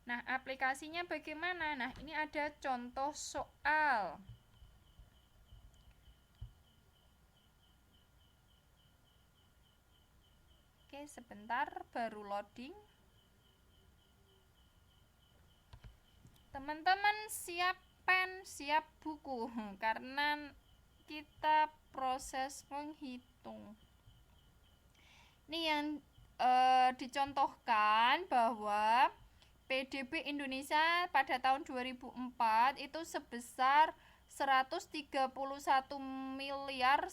Nah, aplikasinya bagaimana? Nah, ini ada contoh soal. Oke, sebentar, baru loading. Teman-teman siap pen, siap buku, karena kita proses menghitung. Ini yang dicontohkan bahwa PDB Indonesia pada tahun 2004 itu sebesar 131 miliar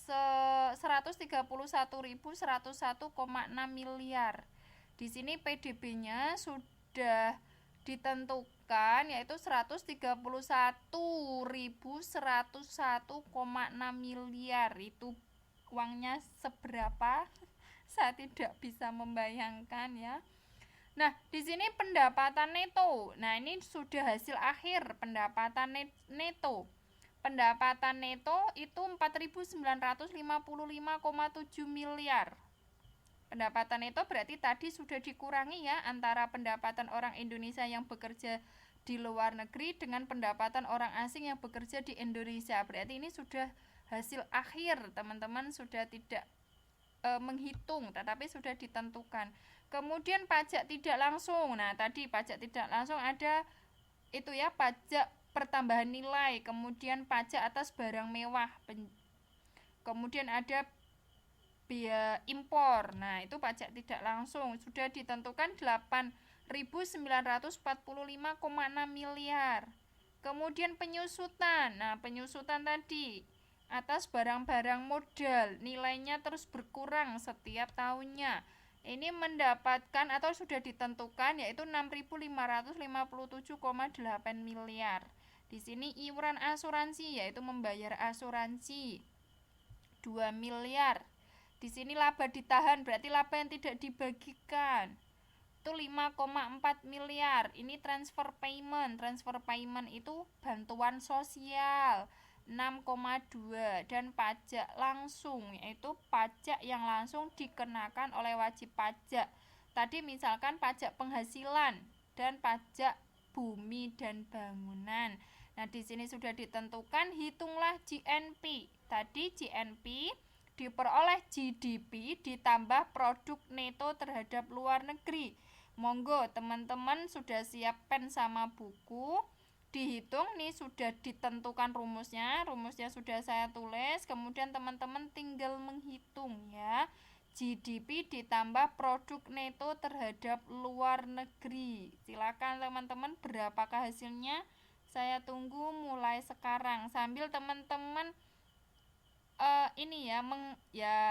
131.101,6 miliar. Di sini PDB-nya sudah ditentukan yaitu 131.101,6 miliar. Itu uangnya seberapa? Saya tidak bisa membayangkan ya. Nah, di sini pendapatan neto. Nah, ini sudah hasil akhir pendapatan neto. Pendapatan neto itu 4.955,7 miliar. Pendapatan neto berarti tadi sudah dikurangi ya antara pendapatan orang Indonesia yang bekerja di luar negeri dengan pendapatan orang asing yang bekerja di Indonesia. Berarti ini sudah hasil akhir, teman-teman sudah tidak menghitung tetapi sudah ditentukan. Kemudian pajak tidak langsung. Nah, tadi pajak tidak langsung ada itu ya, pajak pertambahan nilai, kemudian pajak atas barang mewah, kemudian ada biaya impor. Nah, itu pajak tidak langsung sudah ditentukan 8.945,6 miliar. Kemudian penyusutan. Nah, penyusutan tadi atas barang-barang modal, nilainya terus berkurang setiap tahunnya. Ini mendapatkan atau sudah ditentukan yaitu 6.557,8 miliar. Di sini iuran asuransi yaitu membayar asuransi 2 miliar. Di sini laba ditahan berarti laba yang tidak dibagikan. Itu 5,4 miliar. Ini transfer payment. Transfer payment itu bantuan sosial 6,2 dan pajak langsung yaitu pajak yang langsung dikenakan oleh wajib pajak. Tadi misalkan pajak penghasilan dan pajak bumi dan bangunan. Nah, di sini sudah ditentukan, hitunglah GNP. Tadi GNP diperoleh GDP ditambah produk neto terhadap luar negeri. Monggo teman-teman sudah siap pen sama buku, dihitung nih, sudah ditentukan rumusnya sudah saya tulis, kemudian teman-teman tinggal menghitung ya. GDP ditambah produk neto terhadap luar negeri. Silakan teman-teman, berapakah hasilnya? Saya tunggu mulai sekarang sambil teman-teman ini ya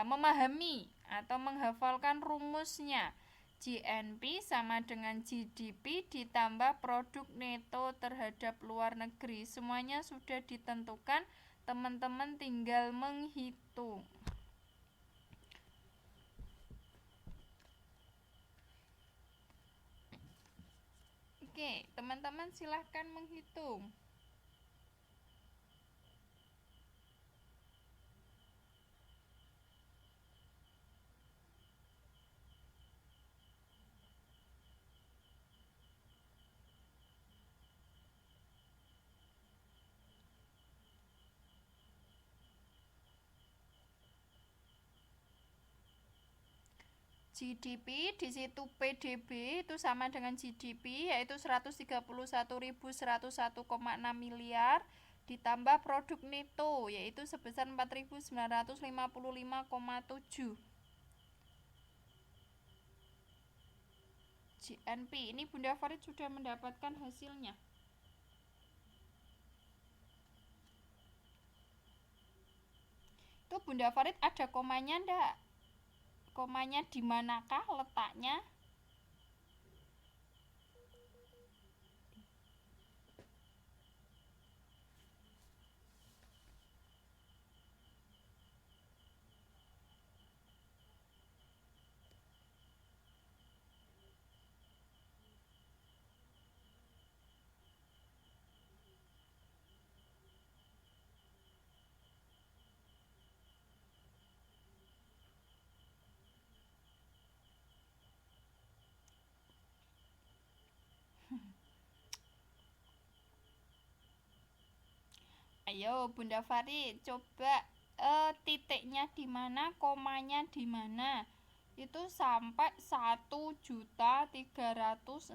memahami atau menghafalkan rumusnya. GNP sama dengan GDP ditambah produk neto terhadap luar negeri. Semuanya sudah ditentukan, teman-teman tinggal menghitung. Oke, teman-teman silahkan menghitung. GDP di situ PDB itu sama dengan GDP yaitu 131.101,6 miliar ditambah produk neto yaitu sebesar 4.955,7. GNP ini Bunda Farid sudah mendapatkan hasilnya. Itu Bunda Farid ada komanya ndak? Komanya di manakah letaknya? Ayo Bunda Farid coba titiknya di mana, komanya di mana. Itu sampai 1.360.573.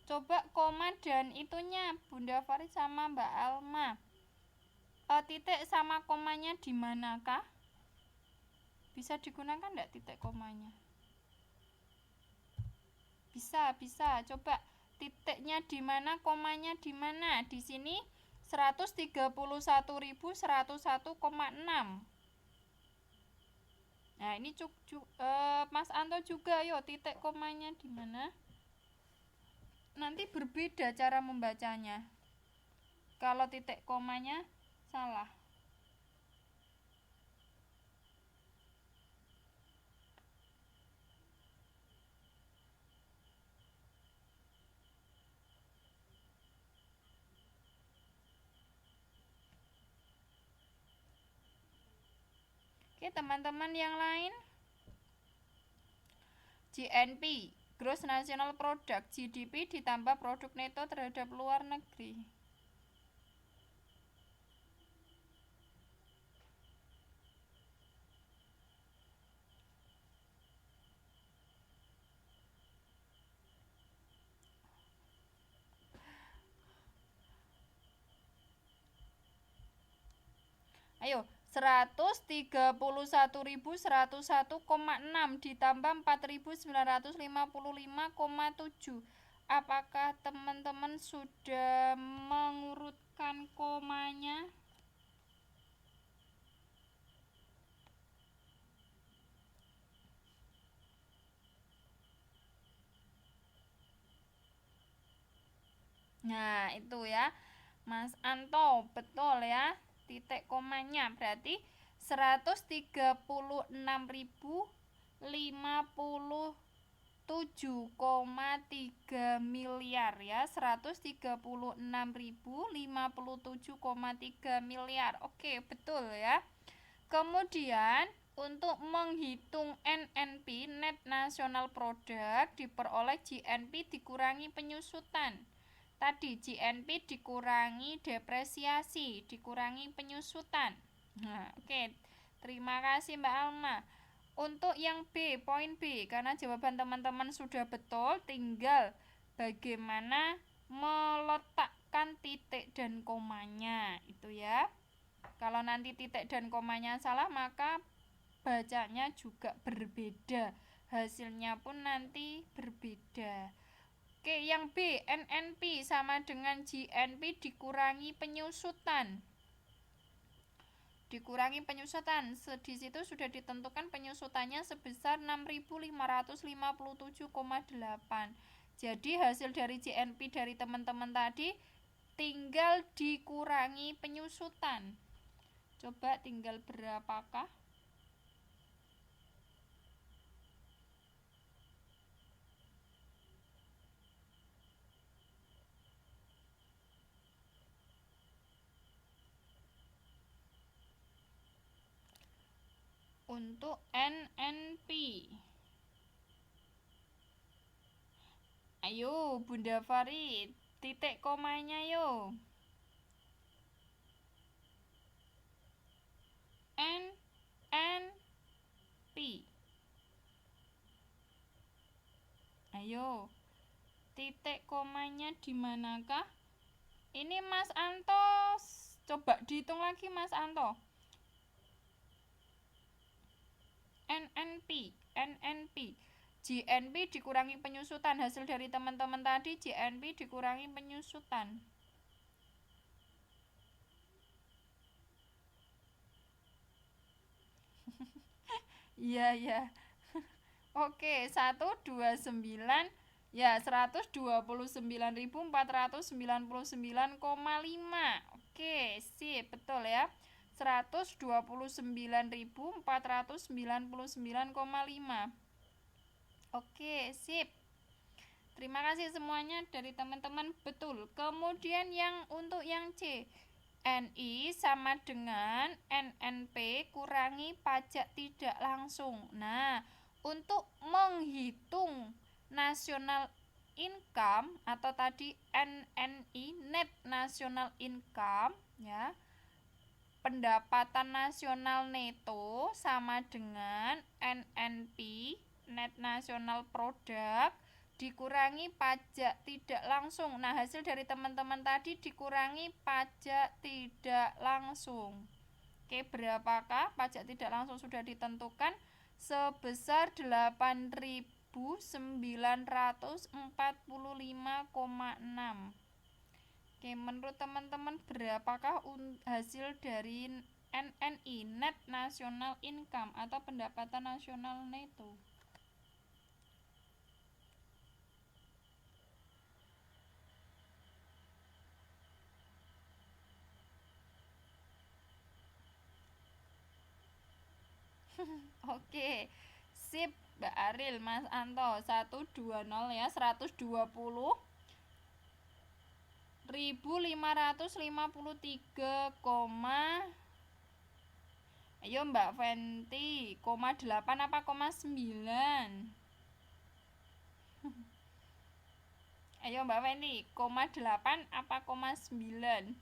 Coba koma dan itunya Bunda Farid sama Mbak Alma. Titik sama komanya di manakah? Bisa digunakan enggak titik komanya? Bisa. Coba titiknya di mana, komanya di mana? Di sini 131.101,6. Nah, ini Mas Anto juga, yo titik komanya di mana? Nanti berbeda cara membacanya. Kalau titik komanya salah. Oke, teman-teman yang lain. GNP, Gross National Product, GDP ditambah produk neto terhadap luar negeri. Ayo, 131.101,6 ditambah 4.955,7. Apakah teman-teman sudah mengurutkan komanya? Nah, itu ya. Mas Anto, betul ya. Titik komanya berarti 136.057,3 miliar ya. 136.057,3 miliar. Oke, betul ya. Kemudian untuk menghitung NNP, Net National Product, diperoleh GNP dikurangi penyusutan. Tadi GNP dikurangi depresiasi, dikurangi penyusutan. Nah, oke. Terima kasih Mbak Alma. Untuk yang B, poin B, karena jawaban teman-teman sudah betul, tinggal bagaimana meletakkan titik dan komanya, itu ya. Kalau nanti titik dan komanya salah, maka bacanya juga berbeda, hasilnya pun nanti berbeda. Oke, yang B, NNP sama dengan GNP dikurangi penyusutan. Dikurangi penyusutan, di situ sudah ditentukan penyusutannya sebesar 6.557,8. Jadi hasil dari GNP dari teman-teman tadi tinggal dikurangi penyusutan. Coba tinggal berapakah? Untuk NNP. Ayo Bunda Farid, titik komanya yo. NNP. Ayo, titik komanya di manakah? Ini Mas Anto, coba dihitung lagi Mas Anto. NNP, NNP. GNP dikurangi penyusutan, hasil dari teman-teman tadi GNP dikurangi penyusutan. Iya ya. Oke, 129 ya 129.499,5. Oke, sip, betul ya. 129.499,5. Oke, sip. Terima kasih semuanya dari teman-teman, betul. Kemudian untuk yang C, NI sama dengan NNP kurangi pajak tidak langsung. Nah, untuk menghitung national income atau tadi NNI, Net National Income ya, pendapatan nasional neto sama dengan NNP, Net National Product, dikurangi pajak tidak langsung. Nah, hasil dari teman-teman tadi dikurangi pajak tidak langsung. Oke, berapakah pajak tidak langsung sudah ditentukan sebesar 8.945,6. Oke, menurut teman-teman berapakah hasil dari NNI, Net National Income atau pendapatan nasional neto? Oke, sip Mbak Aril, Mas Anto, 120 ya, 120.553, ayo Mbak Fenty, 8 apa 9? Ayo Mbak Fenty, 8 apa 9?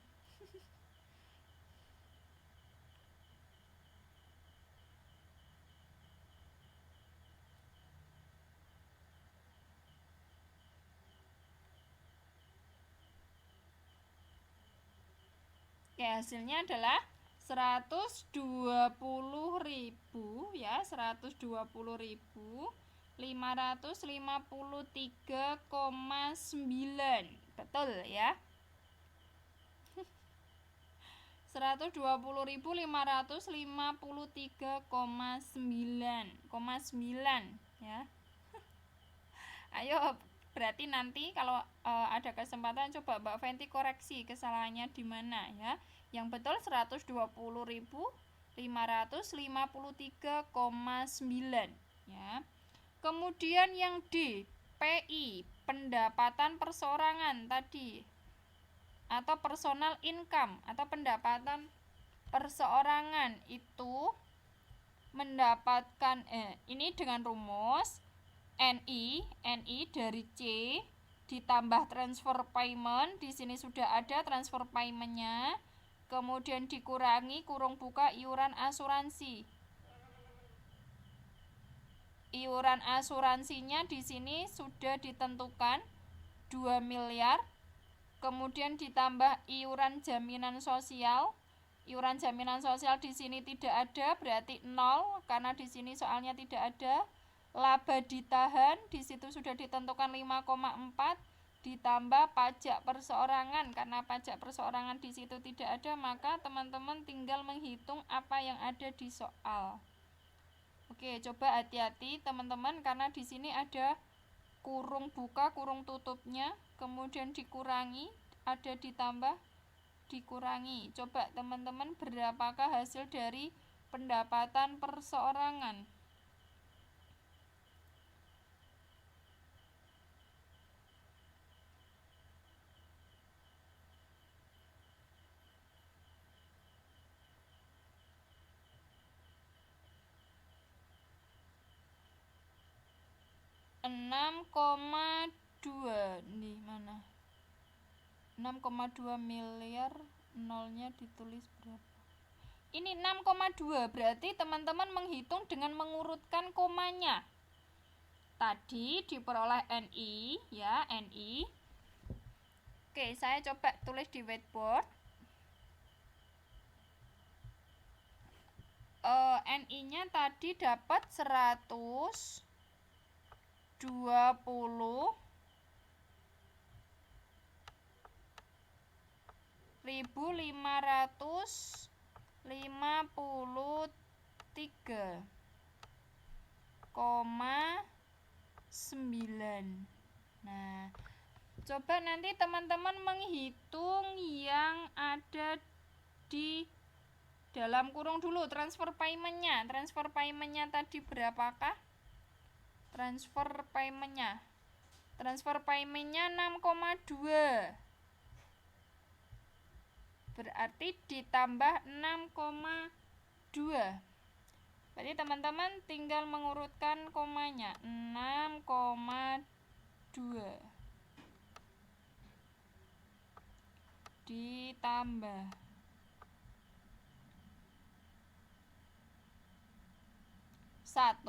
Oke, hasilnya adalah 120.000 ya, 120.553,9. Betul ya. 120.553,9 ya. Ayo berarti nanti kalau ada kesempatan coba Mbak Fenty koreksi kesalahannya di mana ya. Yang betul 120.553,9 ya. Kemudian yang D, PI, pendapatan perseorangan tadi atau personal income atau pendapatan perseorangan itu mendapatkan ini dengan rumus NI dari C ditambah transfer payment, di sini sudah ada transfer paymentnya, kemudian dikurangi kurung buka iuran asuransi. Iuran asuransinya di sini sudah ditentukan 2 miliar. Kemudian ditambah iuran jaminan sosial. Iuran jaminan sosial di sini tidak ada, berarti 0 karena di sini soalnya tidak ada. Laba ditahan di situ sudah ditentukan 5,4 ditambah pajak perseorangan, karena pajak perseorangan di situ tidak ada, maka teman-teman tinggal menghitung apa yang ada di soal. Oke, coba hati-hati teman-teman karena di sini ada kurung buka, kurung tutupnya, kemudian dikurangi, ada ditambah, dikurangi. Coba teman-teman berapakah hasil dari pendapatan perseorangan? Dua nih mana 6,2 miliar, nolnya ditulis berapa? Ini 6,2, berarti teman-teman menghitung dengan mengurutkan komanya. Tadi diperoleh NI ya, NI. Oke, saya coba tulis di whiteboard. NI-nya tadi dapat 120.553,9. Nah, coba nanti teman-teman menghitung yang ada di dalam kurung dulu transfer paymentnya. Transfer paymentnya tadi berapakah? Transfer paymentnya 6,2, berarti ditambah 6,2. Berarti teman-teman tinggal mengurutkan komanya. 6,2 ditambah 1,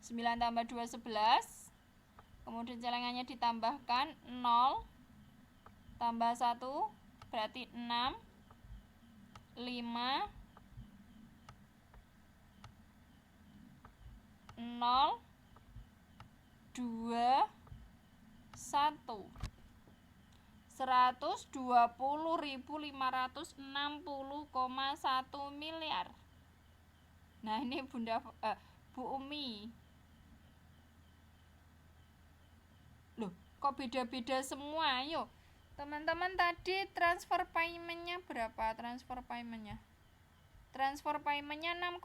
9 tambah 2, 11. Kemudian celengannya ditambahkan 0 tambah 1 berarti 6, 5, 0, 2, 1. 120.560,1 miliar. Nah, ini Bu Umi. Loh, kok beda-beda semua? Ayo, teman-teman tadi transfer paymentnya berapa? Transfer paymentnya 6,2.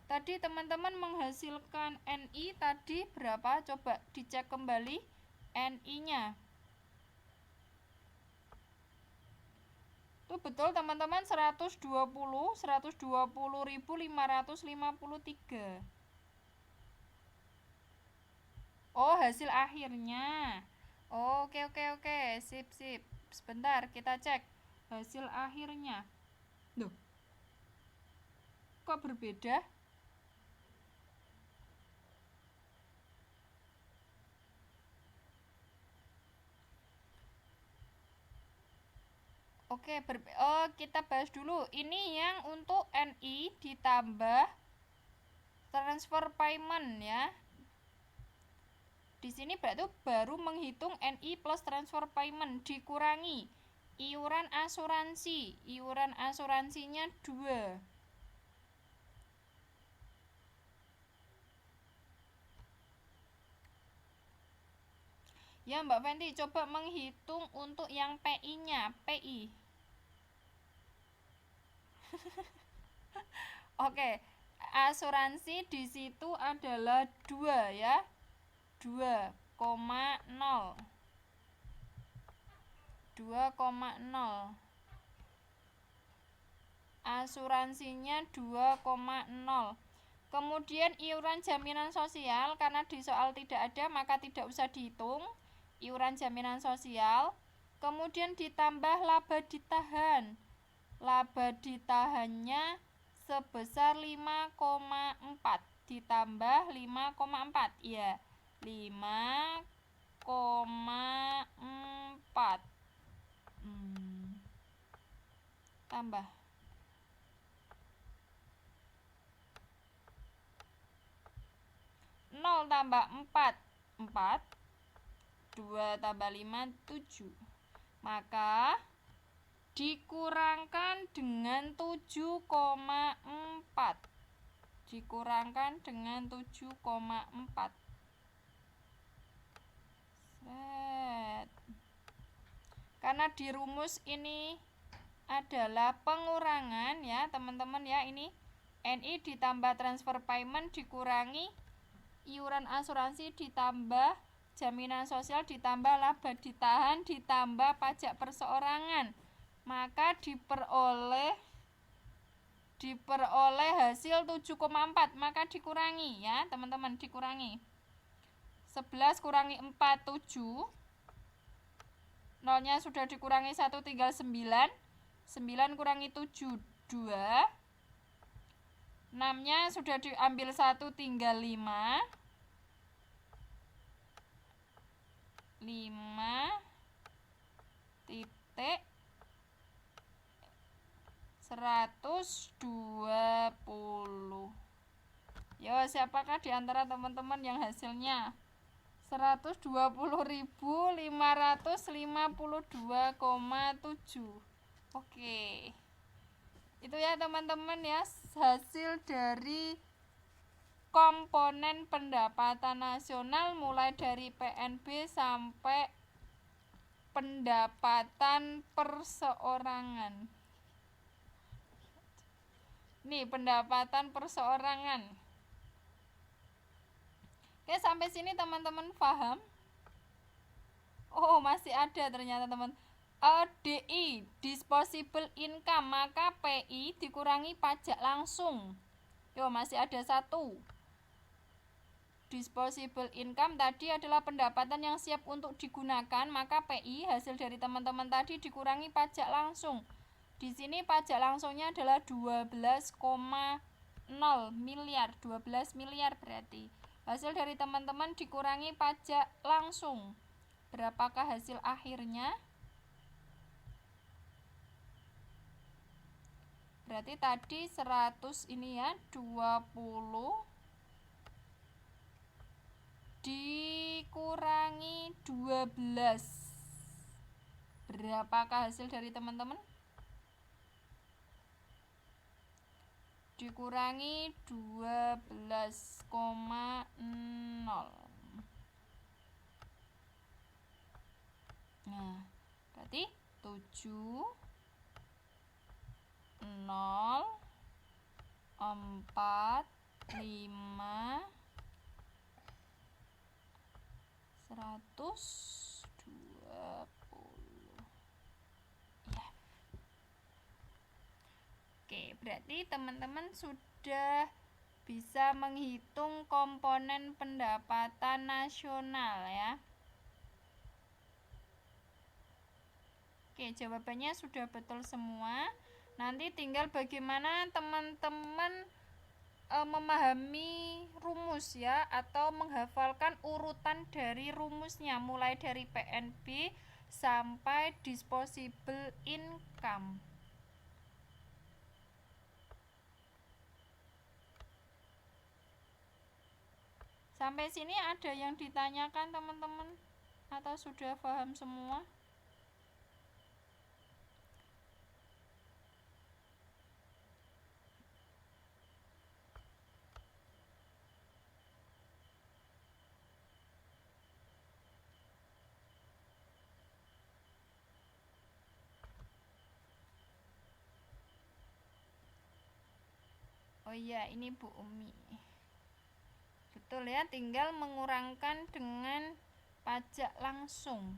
Tadi teman-teman menghasilkan NI tadi berapa? Coba dicek kembali NI-nya. Itu betul teman-teman, 120.553. Oh, hasil akhirnya. Oh, oke. Sip. Sebentar, kita cek hasil akhirnya. Loh, kok berbeda? Oke, kita bahas dulu. Ini yang untuk NI ditambah transfer payment ya. Di sini berarti baru menghitung NI plus transfer payment dikurangi iuran asuransi. Iuran asuransinya 2. Ya Mbak Fenty, coba menghitung untuk yang PI-nya. PI. Oke, asuransi di situ adalah 2 ya. 2,0. 2,0. Asuransinya 2,0. Kemudian iuran jaminan sosial, karena di soal tidak ada maka tidak usah dihitung iuran jaminan sosial. Kemudian ditambah laba ditahan. Laba ditahannya sebesar 5,4 ditambah 5,4 ya, 5,4 tambah 0 tambah 4 4, 2 tambah 5 7, maka dikurangkan dengan 7,4, dikurangkan dengan 7,4. Karena di rumus ini adalah pengurangan ya teman-teman ya, ini NI ditambah transfer payment dikurangi iuran asuransi ditambah jaminan sosial ditambah laba ditahan ditambah pajak perseorangan, maka diperoleh hasil 7,4, maka dikurangi ya teman-teman, dikurangi 11 kurangi 4 7, nolnya sudah dikurangi 1 tinggal 9, 9 kurangi 7 2, 6 nya sudah diambil 1 tinggal 5, 5 titik 120. Yo, siapakah di antara teman-teman yang hasilnya 120.552,7? Oke. Itu ya teman-teman ya, hasil dari komponen pendapatan nasional mulai dari PNB sampai pendapatan perseorangan. Nih, pendapatan perseorangan. Oke, sampai sini teman-teman paham? Oh, masih ada ternyata teman. DI, disposable income, maka PI dikurangi pajak langsung. Yo, masih ada satu. Disposable income tadi adalah pendapatan yang siap untuk digunakan, maka PI hasil dari teman-teman tadi dikurangi pajak langsung. Di sini pajak langsungnya adalah 12,0 miliar, 12 miliar berarti. Hasil dari teman-teman dikurangi pajak langsung. Berapakah hasil akhirnya? Berarti tadi 100 ini ya, 20 dikurangi 12. Berapakah hasil dari teman-teman? Dikurangi 12,0. Nah, berarti 7 0 4 5 120 ya. Oke, berarti teman-teman sudah bisa menghitung komponen pendapatan nasional ya. Oke, jawabannya sudah betul semua. Nanti tinggal bagaimana teman-teman memahami rumus ya, atau menghafalkan urutan dari rumusnya mulai dari PNB sampai disposable income. Sampai sini ada yang ditanyakan teman-teman atau sudah paham semua? Oh iya, ini Bu Umi. Betul ya, tinggal mengurangkan dengan pajak langsung.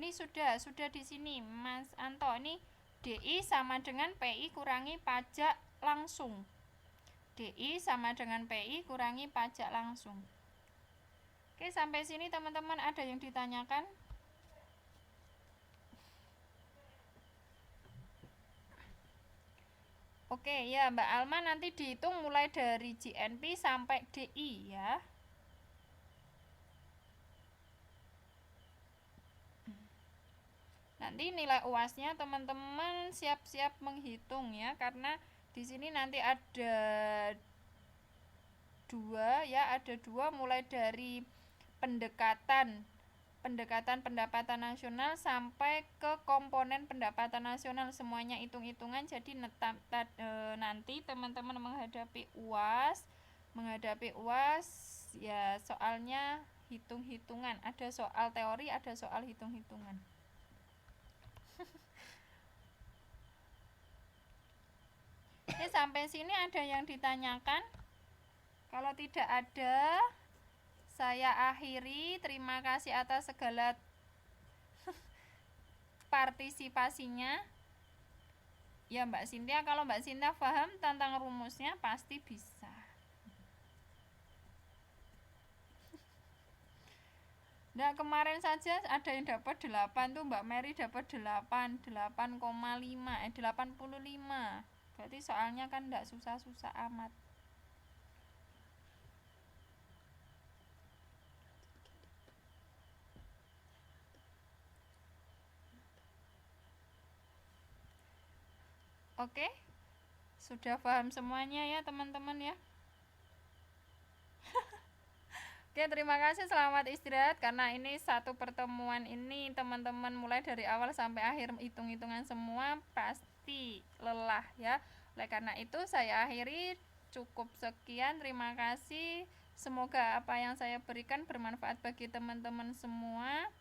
Ini sudah di sini Mas Anto. Ini DI sama dengan PI kurangi pajak langsung. DI sama dengan PI kurangi pajak langsung. Oke, sampai sini teman-teman ada yang ditanyakan? Oke ya Mbak Alma, nanti dihitung mulai dari GNP sampai DI ya. Nanti nilai UASnya teman-teman siap-siap menghitung ya, karena di sini nanti ada dua mulai dari pendekatan pendapatan nasional sampai ke komponen pendapatan nasional, semuanya hitung-hitungan. Jadi nanti teman-teman menghadapi UAS ya, soalnya hitung-hitungan, ada soal teori, ada soal hitung-hitungan. Ini sampai sini ada yang ditanyakan? Kalau tidak ada, saya akhiri. Terima kasih atas segala partisipasinya. Ya Mbak Sintia, kalau Mbak Sintia paham tentang rumusnya pasti bisa. Nah, kemarin saja ada yang dapat 8 tuh, Mbak Mary dapat 8,5, 85. Berarti soalnya kan enggak susah-susah amat. Oke, sudah paham semuanya ya teman-teman ya. Oke, terima kasih, selamat istirahat. Karena ini satu pertemuan ini teman-teman mulai dari awal sampai akhir hitung-hitungan semua pasti lelah ya. Oleh karena itu saya akhiri, cukup sekian, terima kasih. Semoga apa yang saya berikan bermanfaat bagi teman-teman semua.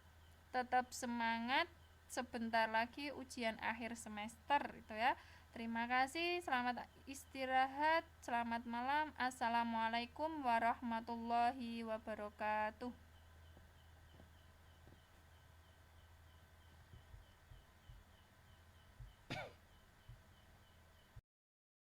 Tetap semangat, sebentar lagi ujian akhir semester itu ya. Terima kasih, selamat istirahat, selamat malam. Assalamualaikum warahmatullahi wabarakatuh.